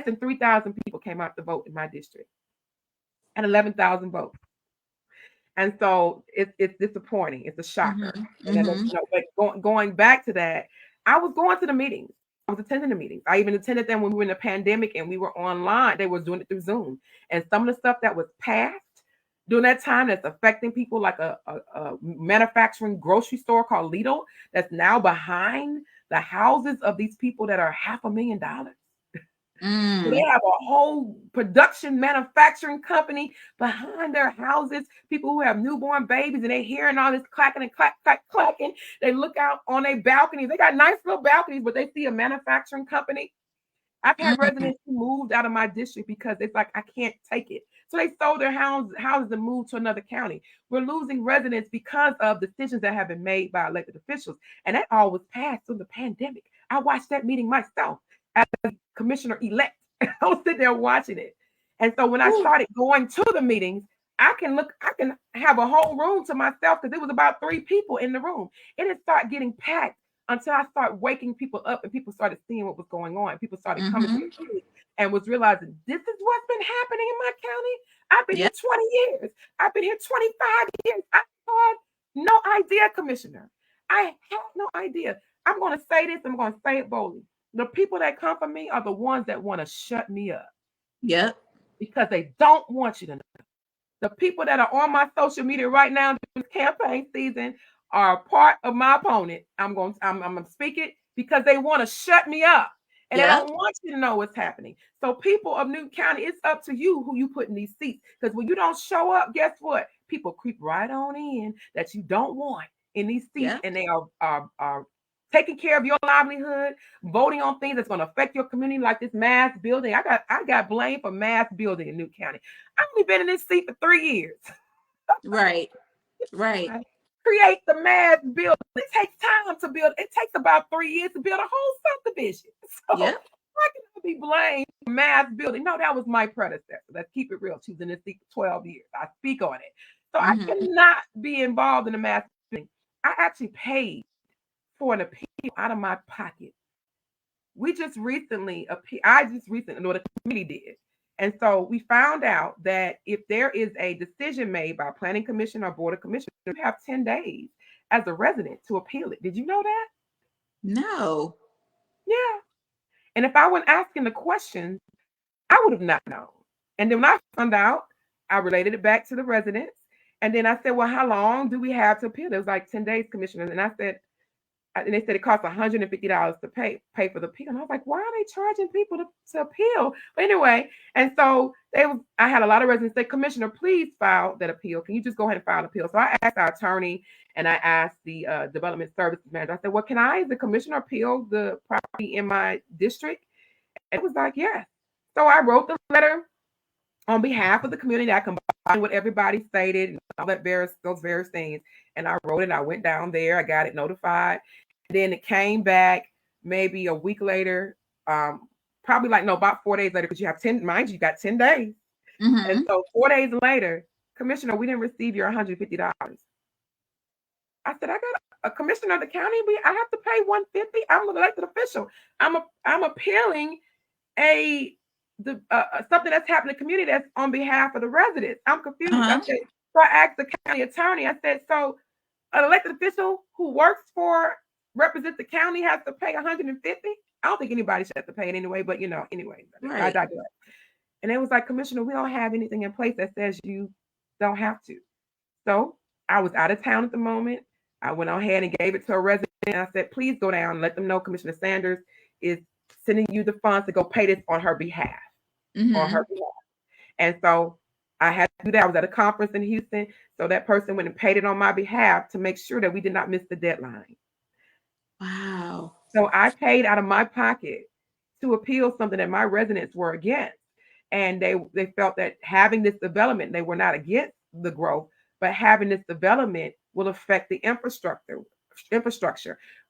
than 3,000 people came out to vote in my district, and 11,000 votes. And so it's disappointing. It's a shocker. But going back to that, I was going to the meetings. I was attending the meetings. I even attended them when we were in the pandemic and we were online. They were doing it through Zoom. And some of the stuff that was passed during that time that's affecting people, like a manufacturing grocery store called Lidl, that's now behind the houses of these people that are $500,000. So they have a whole production manufacturing company behind their houses, people who have newborn babies, and they're hearing all this clacking and clacking. They look out on their balconies. They got nice little balconies, but they see a manufacturing company. I've had residents who moved out of my district because it's like, I can't take it. So they sold their houses and moved to another county. We're losing residents because of decisions that have been made by elected officials. And that all was passed through the pandemic. I watched that meeting myself as a commissioner-elect. I was sitting there watching it. And so when I started going to the meetings, I can have a whole room to myself, because it was about 3 people in the room. It had started getting packed until I started waking people up and people started seeing what was going on. People started coming to the meetings and was realizing, this is what's been happening in my county. I've been Yeah. here 20 years. I've been here 25 years. I had no idea, Commissioner. I had no idea. I'm going to say this. I'm going to say it boldly. The people that come for me are the ones that want to shut me up Yep. because they don't want you to know. The people that are on my social media right now during this campaign season are part of my opponent. I'm going to speak it because they want to shut me up and they Yep. don't want you to know what's happening. So people of Newton County, it's up to you who you put in these seats. Because when you don't show up, guess what? People creep right on in that you don't want in these seats, Yep. and they are taking care of your livelihood, voting on things that's going to affect your community, like this mass building. I got blamed for mass building in Newton County. I've only been in this seat for 3 years. Right. Right. Create the mass building. It takes time to build. It takes about 3 years to build a whole subdivision. So Yep. how can I be blamed for mass building? No, that was my predecessor. Let's keep it real. She was in this seat for 12 years. I speak on it. So I cannot be involved in the mass building. I actually paid for an appeal out of my pocket. I just recently, or the committee did. And so we found out that if there is a decision made by planning commission or board of commissioners, you have 10 days as a resident to appeal it. Did you know that? No. Yeah. And if I wasn't asking the questions, I would have not known. And then when I found out, I related it back to the residents. And then I said, well, how long do we have to appeal? It was like 10 days, commissioners. And I said, and they said it costs $150 to pay for the appeal. And I was like, why are they charging people to appeal? But anyway, and so I had a lot of residents say, Commissioner, please file that appeal. Can you just go ahead and file an appeal? So I asked our attorney and I asked the development services manager. I said, well, can I, as the commissioner, appeal the property in my district? And it was like, yes. So I wrote the letter on behalf of the community. I combined what everybody stated and all that those various things. And I wrote it. I went down there. I got it notified. Then it came back maybe a week later, probably about 4 days later, because you have 10, mind you, got 10 days. And so 4 days later, Commissioner, we didn't receive your $150. I said, I got a commissioner of the county. I have to pay $150. I'm an elected official. I'm appealing something that's happened in the community that's on behalf of the residents. I'm confused. I said, so I asked the county attorney. I said, so an elected official who represents the county has to pay $150? I don't think anybody should have to pay it anyway, but anyway, right. I digress. And it was like, Commissioner, we don't have anything in place that says you don't have to. So I was out of town at the moment. I went ahead and gave it to a resident. I said, please go down and let them know Commissioner Sanders is sending you the funds to go pay this on her behalf. On her behalf. And so I had to do that. I was at a conference in Houston. So that person went and paid it on my behalf to make sure that we did not miss the deadline. Wow. So I paid out of my pocket to appeal something that my residents were against. And they felt that having this development, they were not against the growth, but having this development will affect the infrastructure.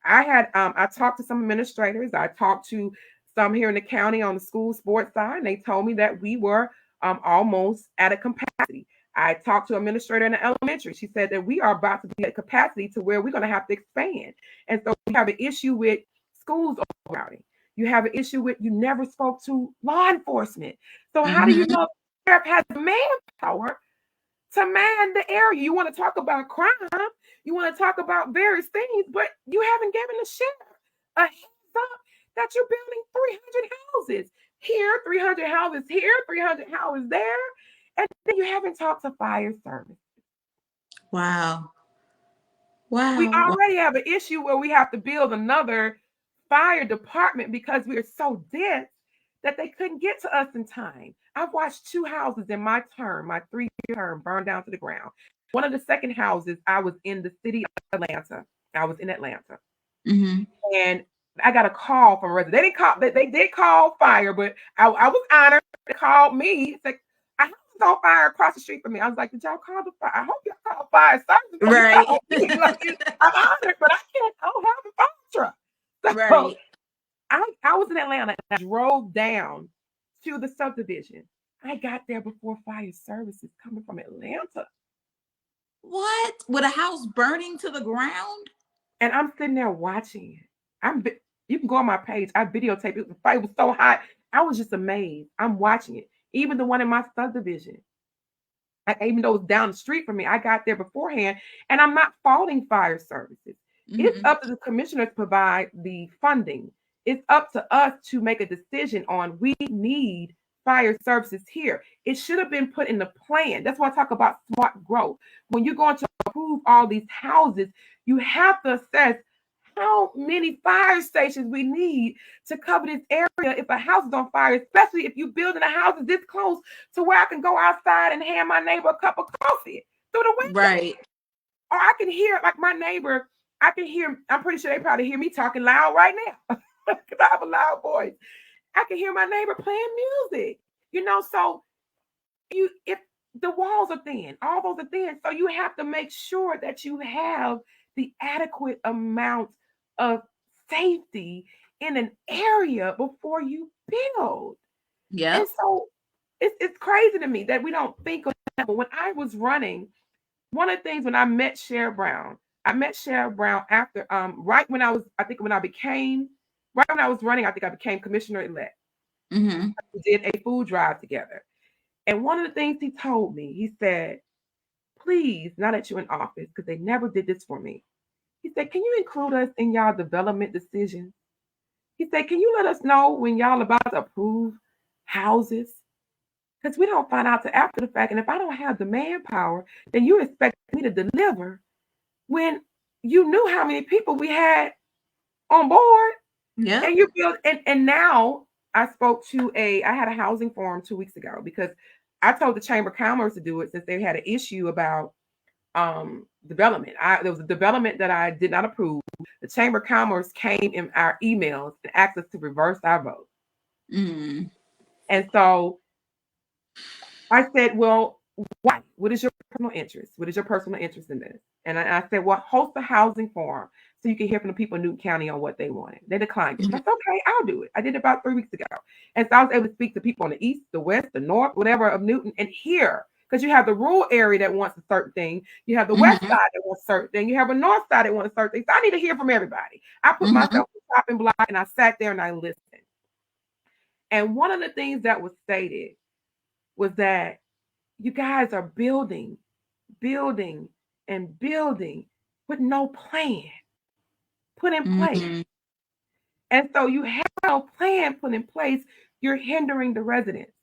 I talked to some administrators. I talked to some here in the county on the school sports side, and they told me that we were almost at a capacity. I talked to an administrator in the elementary. She said that we are about to be at capacity to where we're going to have to expand. And so we have an issue with schools overcrowding. You have an issue with you never spoke to law enforcement. So how do you know if the sheriff has manpower to man the area? You want to talk about crime, you want to talk about various things, but you haven't given the sheriff a heads up that you're building 300 houses here, 300 houses here, 300 houses there, and then you haven't talked to fire service. Wow. We already have an issue where we have to build another fire department because we are so dense that they couldn't get to us in time. I've watched 2 houses in my 3-year term, burn down to the ground. One of the second houses, I was in the city of Atlanta. I was in Atlanta. And I got a call from a resident. They did call fire, but I was honored. They called me. It's like, I was on fire across the street from me. I was like, did y'all call the fire? I hope y'all called fire service. Right. I'm honored, but I don't have a fire truck. So right. I was in Atlanta and I drove down to the subdivision. I got there before fire services coming from Atlanta. What? With a house burning to the ground? And I'm sitting there watching it. You can go on my page. I videotaped it. The fire was so hot. I was just amazed. I'm watching it. Even the one in my subdivision. even though it's down the street from me, I got there beforehand, and I'm not faulting fire services. It's Mm-hmm. up to the commissioner to provide the funding. It's up to us to make a decision on we need fire services here. It should have been put in the plan. That's why I talk about smart growth. When you're going to approve all these houses, you have to assess how many fire stations we need to cover this area if a house is on fire, especially if you're building a house this close to where I can go outside and hand my neighbor a cup of coffee through the window. Right. Or I can hear, like my neighbor, I can hear, I'm pretty sure they probably hear me talking loud right now because I have a loud voice. I can hear my neighbor playing music, so if the walls are thin, all those are thin. So you have to make sure that you have the adequate amount of safety in an area before you build. Yeah. And so it's crazy to me that we don't think of that. But when I was running, one of the things when I met Sherrod Brown, after right when I was, I think when I became, right when I was running, I think I became commissioner elect. Mm-hmm. We did a food drive together. And one of the things he told me, he said, please, now that you're in office, because they never did this for me. He said, can you include us in y'all development decisions? He said, can you let us know when y'all about to approve houses? Because we don't find out till after the fact. And if I don't have the manpower, then you expect me to deliver when you knew how many people we had on board. Yeah. And you build, and now I had a housing forum 2 weeks ago because I told the Chamber of Commerce to do it since they had an issue about development. There was a development that I did not approve. The Chamber of Commerce came in our emails and asked us to reverse our vote. Mm. And so I said, well, why? What is your personal interest? What is your personal interest in this? And I said, well, host a housing forum so you can hear from the people in Newton County on what they wanted. They declined it. Mm-hmm. That's okay. I'll do it. I did it about 3 weeks ago. And so I was able to speak to people on the east, the west, the north, whatever of Newton and hear. Because you have the rural area that wants a certain thing. You have the west Mm-hmm. side that wants a certain thing. You have a north side that wants a certain thing. So I need to hear from everybody. I put Mm-hmm. myself on the chopping block and I sat there and I listened. And one of the things that was stated was that you guys are building, and building with no plan put in place. Mm-hmm. And so you have no plan put in place. You're hindering the residents.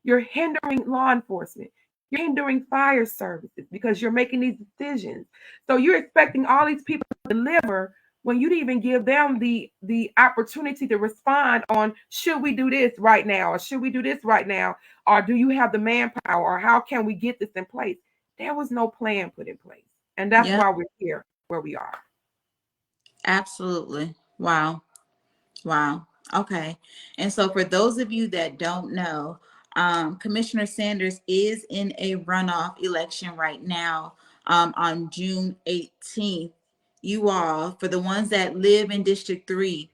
You're hindering law enforcement. You're hindering fire services because you're making these decisions. So you're expecting all these people to deliver when you didn't even give them the opportunity to respond on should we do this right now or should we do this right now or do you have the manpower or how can we get this in place? There was no plan put in place. And that's Yeah. why we're here where we are. Absolutely. Wow. Wow. Okay. And so for those of you that don't know, Commissioner Sanders is in a runoff election right now on June 18th. You all, for the ones that live in District 3,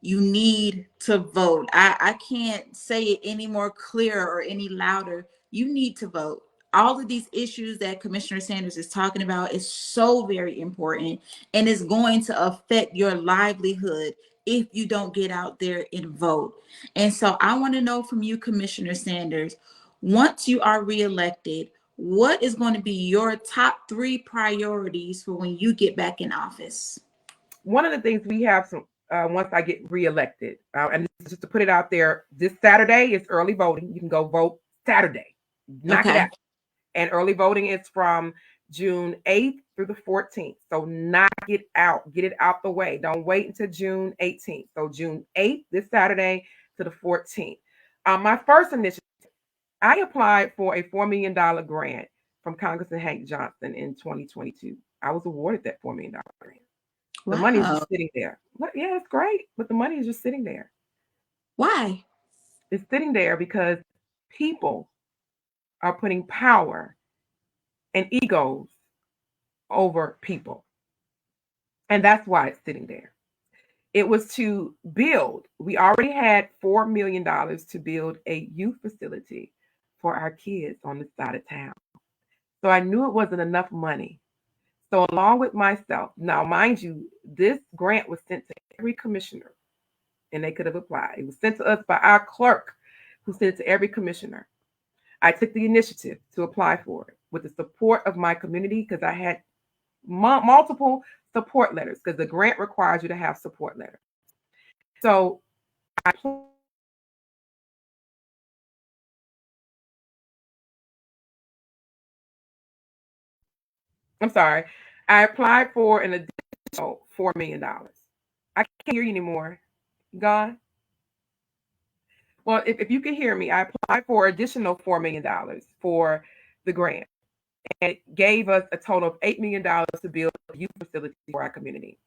you need to vote. I can't say it any more clear or any louder. You need to vote. All of these issues that Commissioner Sanders is talking about is so very important and is going to affect your livelihood if you don't get out there and vote. And so I want to know from you, Commissioner Sanders, once you are reelected, what is going to be your top 3 priorities for when you get back in office? One of the things we have some once I get reelected, and just to put it out there, this Saturday is early voting. You can go vote Saturday, knock it Okay. out. And early voting is from June 8th through the 14th. So knock it out, get it out the way. Don't wait until June 18th. So June 8th, this Saturday to the 14th. My first initiative, I applied for a $4 million grant from Congressman Hank Johnson in 2022. I was awarded that $4 million grant. The money is Wow. just sitting there. Yeah, it's great, but the money is just sitting there. Why? It's sitting there because people are putting power and egos over people. And that's why it's sitting there. It was to build, we already had $4 million to build a youth facility for our kids on this side of town. So I knew it wasn't enough money. So along with myself, now mind you, this grant was sent to every commissioner and they could have applied. It was sent to us by our clerk who sent it to every commissioner. I took the initiative to apply for it. with the support of my community, because I had multiple support letters, because the grant requires you to have support letters. So I I'm sorry. I applied for an additional $4 million. I can't hear you anymore. Gone? Well, if you can hear me, I applied for additional $4 million for the grant. And it gave us a total of $8 million to build a youth facility for our community.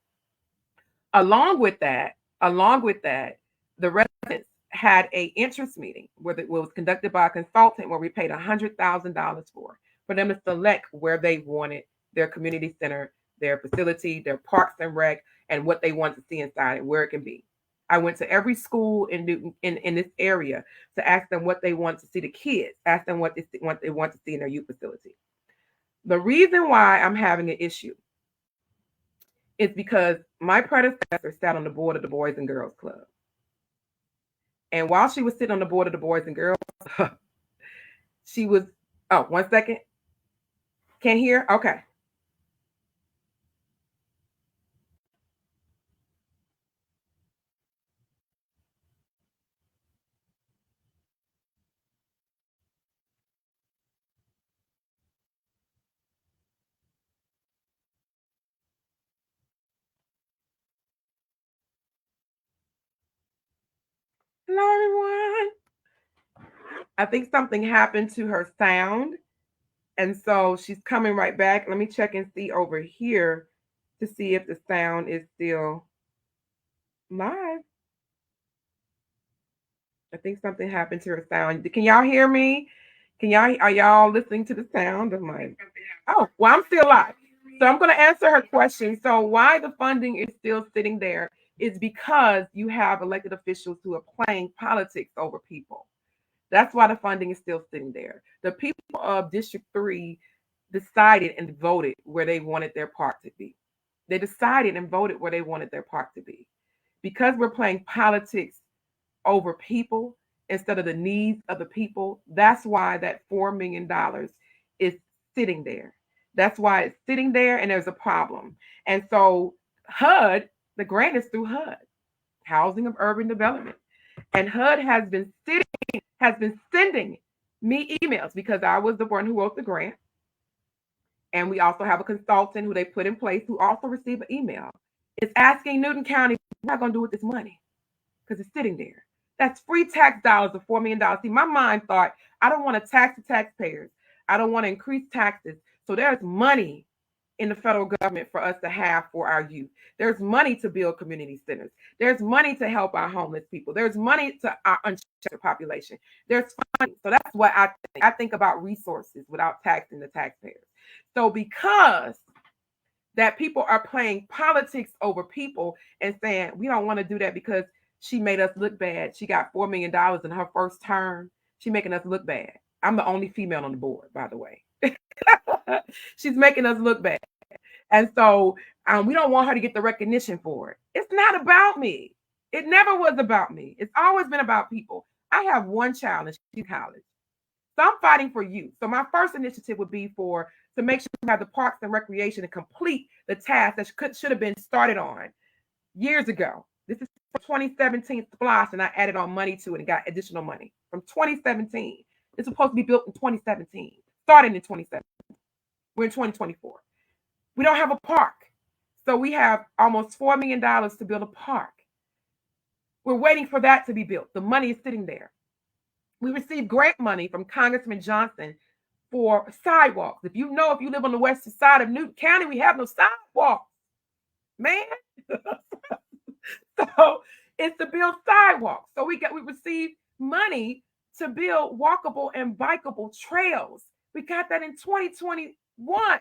Along with that, the residents had a interest meeting where it was conducted by a consultant where we paid $100,000 for them to select where they wanted their community center, their facility, their parks and rec, and what they want to see inside and where it can be. I went to every school in Newton in this area to ask them what they want to see, the kids, ask them what they want to see in their youth facility. The reason why I'm having an issue is because my predecessor sat on the board of the Boys and Girls Club. And while she was sitting on the board of the Boys and Girls, she was, oh, 1 second. Can't hear? Okay. Hello, everyone. I think something happened to her sound. And so she's coming right back. Let me check and see over here to see if the sound is still live. I think something happened to her sound. Can y'all hear me? Are y'all listening to the sound of my, oh, well, I'm still live. So I'm going to answer her question. So why the funding is still sitting there is because you have elected officials who are playing politics over people. That's why the funding is still sitting there. The people of District 3 decided and voted where they wanted their park to be. They decided and voted where they wanted their park to be. Because we're playing politics over people instead of the needs of the people, that's why that $4 million is sitting there. That's why it's sitting there, and there's a problem. And so HUD, the grant is through HUD, Housing of Urban Development. And HUD has been sending me emails because I was the one who wrote the grant. And we also have a consultant who they put in place who also received an email. It's asking Newton County, what are you going to do with this money? Because it's sitting there. That's free tax dollars of $4 million. See, my mind thought, I don't want to tax the taxpayers. I don't want to increase taxes. So there's money in the federal government for us to have for our youth. There's money to build community centers. There's money to help our homeless people. There's money to our unchecked population. There's funding. So that's what I think. I think about resources without taxing the taxpayers. So because that people are playing politics over people and saying, we don't want to do that because she made us look bad. She got $4 million in her first term. She's making us look bad. I'm the only female on the board, by the way. She's making us look bad. And so we don't want her to get the recognition for it. It's not about me. It never was about me. It's always been about people. I have one child and she's in college. So I'm fighting for you. So my first initiative would be to make sure we have the parks and recreation to complete the task that should have been started on years ago. This is 2017 SPLOST, and I added on money to it and got additional money from 2017. It's supposed to be built in 2017, starting in 2017. We're in 2024. We don't have a park. So we have almost $4 million to build a park. We're waiting for that to be built. The money is sitting there. We received grant money from Congressman Johnson for sidewalks. If you live on the west side of Newton County, we have no sidewalks, man. So it's to build sidewalks. So we received money to build walkable and bikeable trails. We got that in 2021.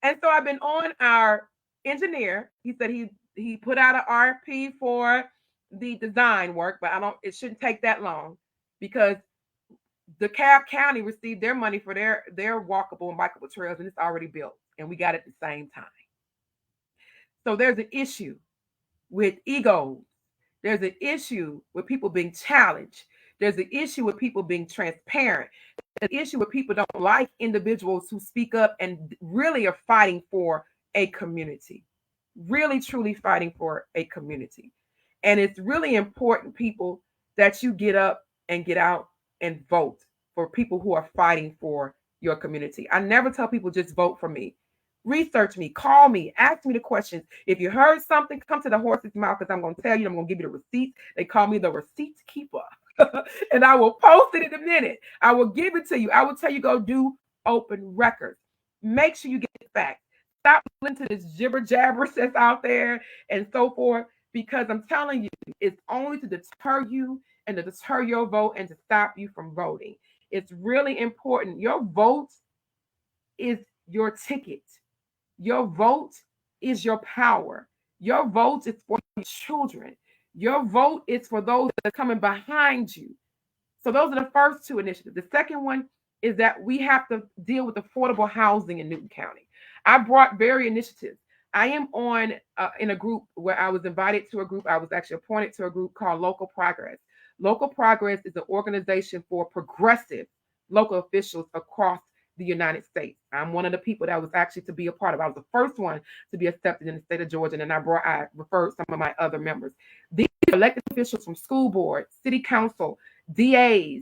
And so I've been on our engineer. He said he put out an RFP for the design work, but it shouldn't take that long because the DeKalb County received their money for their walkable and bikeable trails, and it's already built, and we got it at the same time. So there's an issue with egos. There's an issue with people being challenged. There's the issue with people being transparent. There's the issue with people don't like individuals who speak up and really are fighting for a community, really truly fighting for a community. And it's really important, people, that you get up and get out and vote for people who are fighting for your community. I never tell people just vote for me. Research me, call me, ask me the questions. If you heard something, come to the horse's mouth, because I'm going to tell you, I'm going to give you the receipts. They call me the receipt keeper. And I will post it in a minute. I will give it to you. I will tell you, go do open records. Make sure you get the facts. Stop listening to this jibber jabber that's out there and so forth, because I'm telling you, it's only to deter you and to deter your vote and to stop you from voting. It's really important. Your vote is your ticket. Your vote is your power. Your vote is for your children. Your vote is for those that are coming behind you. So those are the first two initiatives. The second one is that we have to deal with affordable housing in Newton County. I brought various initiatives. I am on in a group where I was invited to a group. I was actually appointed to a group called Local Progress. Local Progress is an organization for progressive local officials across the United States. I'm one of the people that was actually to be a part of. I was the first one to be accepted in the state of Georgia, and I referred some of my other members. These elected officials from school board, city council, DAs,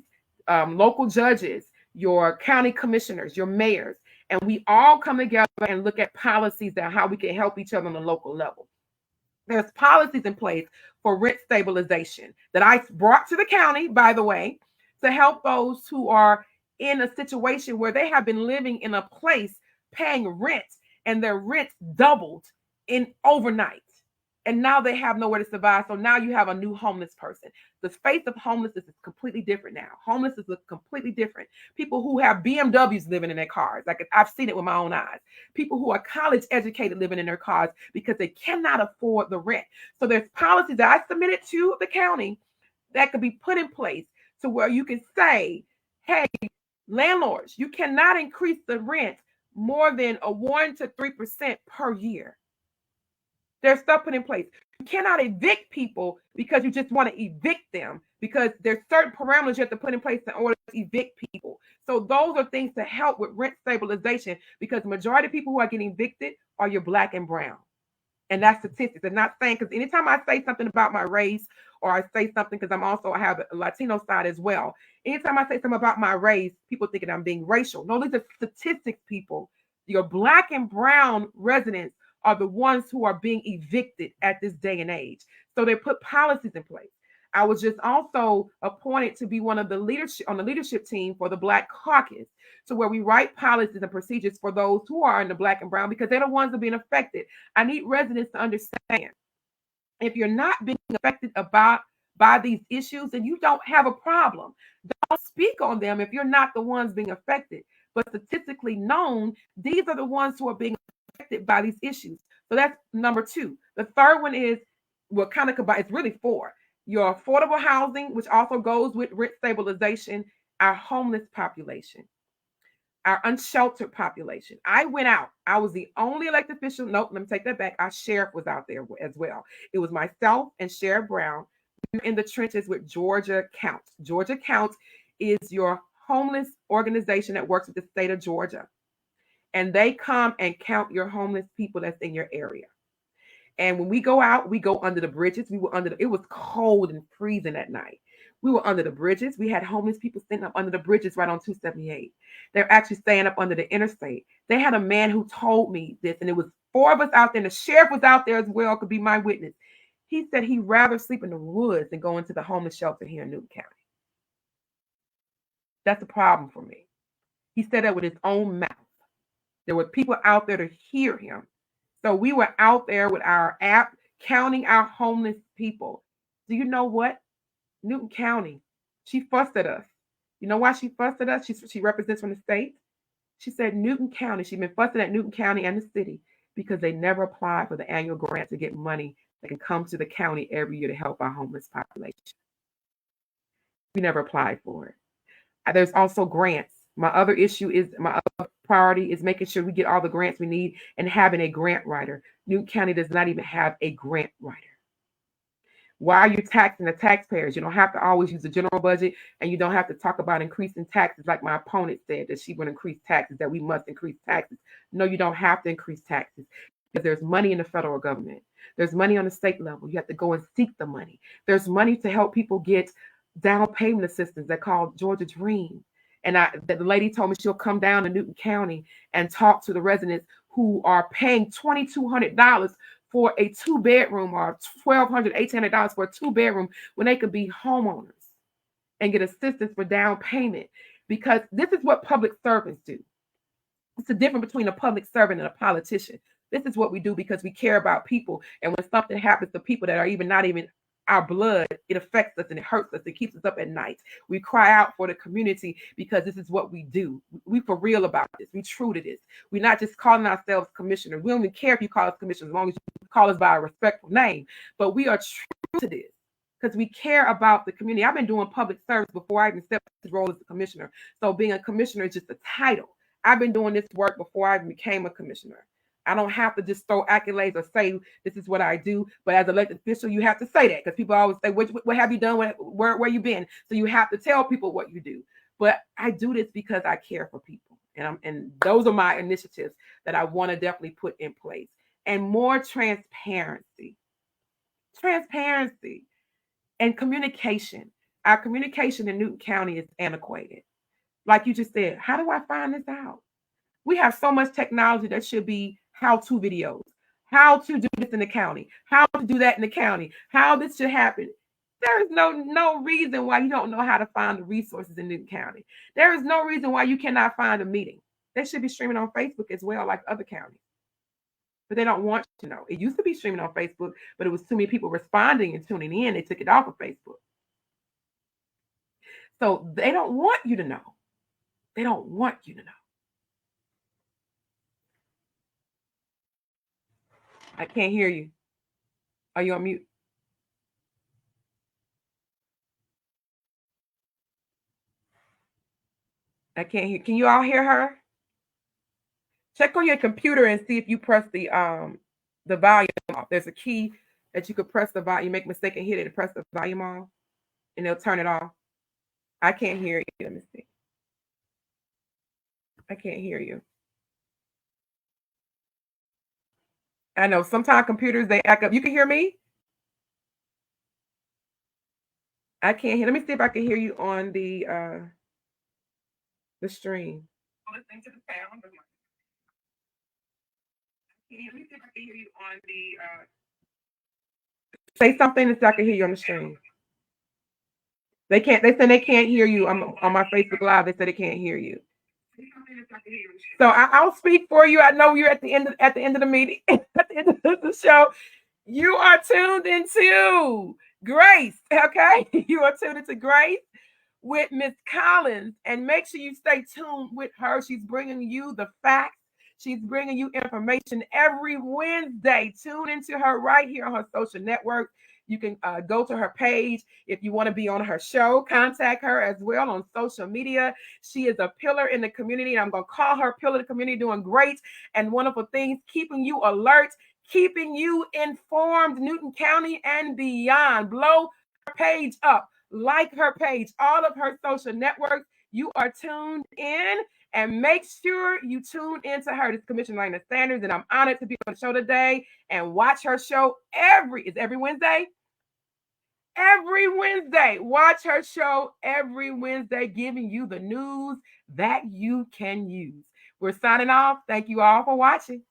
local judges, your county commissioners, your mayors, and we all come together and look at policies and how we can help each other on the local level. There's policies in place for rent stabilization that I brought to the county, by the way, to help those who are in a situation where they have been living in a place paying rent and their rent doubled in overnight. And now they have nowhere to survive. So now you have a new homeless person. The space of homelessness is completely different now. Homelessness is completely different. People who have BMWs living in their cars. Like I've seen it with my own eyes. People who are college educated living in their cars because they cannot afford the rent. So there's policies that I submitted to the county that could be put in place to where you can say, hey, landlords, you cannot increase the rent more than a 1 to 3% per year. There's stuff put in place. You cannot evict people because you just want to evict them, because there's certain parameters you have to put in place in order to evict people. So those are things to help with rent stabilization, because the majority of people who are getting evicted are your Black and brown. And that's statistics. I'm not saying, because anytime I say something about my race, or I say something, because I have a Latino side as well. Anytime I say something about my race, people think that I'm being racial. No, these are statistics, people. Your Black and brown residents are the ones who are being evicted at this day and age. So they put policies in place. I was just also appointed to be one of the leadership team for the Black Caucus, to where we write policies and procedures for those who are in the Black and brown, because they're the ones that are being affected. I need residents to understand, if you're not being affected by these issues, then you don't have a problem. Don't speak on them if you're not the ones being affected. But statistically known, these are the ones who are being affected by these issues. So that's number two. The third one is what kind of combine. It's really four. Your affordable housing, which also goes with rent stabilization, our homeless population, our unsheltered population. I went out. I was the only elected official. Nope, let me take that back. Our sheriff was out there as well. It was myself and Sheriff Brown. We were in the trenches with Georgia Counts. Georgia Counts is your homeless organization that works with the state of Georgia. And they come and count your homeless people that's in your area. And when we go out, we go under the bridges. It was cold and freezing at night. We were under the bridges. We had homeless people sitting up under the bridges right on 278. They're actually staying up under the interstate. They had a man who told me this, and it was four of us out there, and the sheriff was out there as well, could be my witness. He said he'd rather sleep in the woods than go into the homeless shelter here in Newton County. That's a problem for me. He said that with his own mouth. There were people out there to hear him. So we were out there with our app counting our homeless people. Do you know what? Newton County, she fussed at us. You know why she fussed at us? She represents from the state. She said Newton County, she's been fussing at Newton County and the city because they never applied for the annual grant to get money that can come to the county every year to help our homeless population. We never applied for it. There's also grants. My other priority is making sure we get all the grants we need and having a grant writer. Newton County does not even have a grant writer. Why are you taxing the taxpayers? You don't have to always use the general budget, and you don't have to talk about increasing taxes like my opponent said that she would increase taxes, that we must increase taxes. No, you don't have to increase taxes because there's money in the federal government. There's money on the state level. You have to go and seek the money. There's money to help people get down payment assistance that called Georgia Dream. And the lady told me she'll come down to Newton County and talk to the residents who are paying $2,200 for a 2-bedroom or $1,200, $1,800 for a 2-bedroom when they could be homeowners and get assistance for down payment. Because this is what public servants do. It's the difference between a public servant and a politician. This is what we do because we care about people. And when something happens to people that are not even our blood, it affects us and it hurts us. It keeps us up at night. We cry out for the community because this is what we do. We for real about this. We true to this. We're not just calling ourselves commissioners. We don't even care if you call us commissioners as long as you call us by a respectful name. But we are true to this because we care about the community. I've been doing public service before I even stepped into the role as a commissioner. So being a commissioner is just a title. I've been doing this work before I became a commissioner. I don't have to just throw accolades or say this is what I do. But as an elected official, you have to say that because people always say, what have you done? Where you been? So you have to tell people what you do. But I do this because I care for people. And those are my initiatives that I want to definitely put in place. And more transparency. Transparency and communication. Our communication in Newton County is antiquated. Like you just said, how do I find this out? We have so much technology that should be how-to videos, how to do this in the county, how to do that in the county, how this should happen. There is no reason why you don't know how to find the resources in Newton County. There is no reason why you cannot find a meeting. They should be streaming on Facebook as well, like other counties. But they don't want you to know. It used to be streaming on Facebook, but it was too many people responding and tuning in. They took it off of Facebook. So they don't want you to know. They don't want you to know. I can't hear you. Are you on mute? I can't hear. Can you all hear her? Check on your computer and see if you press the volume off. There's a key that you could press the volume. You make a mistake and hit it and press the volume off, and they'll turn it off. I can't hear you. Let me see. I can't hear you. I know sometimes computers, they act up. You can hear me? I can't hear. Let me see if I can hear you on the stream. Listening to the sound. Let me see if I can hear you on the say something so I can hear you on the stream. They can't. They said they can't hear you on my Facebook Live. They said they can't hear you. So I'll speak for you. I know you're at the end of the meeting, at the end of the show. You are tuned into Grace. Okay, you are tuned into Grace with Miss Collins, and make sure you stay tuned with her. She's bringing you the facts. She's bringing you information every Wednesday. Tune into her right here on her social network. You can go to her page if you want to be on her show. Contact her as well on social media. She is a pillar in the community, and I'm going to call her pillar in the community, doing great and wonderful things, keeping you alert, keeping you informed, Newton County and beyond. Blow her page up, like her page, all of her social networks. You are tuned in, and make sure you tune into her. This is Commissioner Lena Sanders, and I'm honored to be on the show today and watch her show every Wednesday? Every Wednesday. Watch her show every Wednesday, giving you the news that you can use. We're signing off. Thank you all for watching.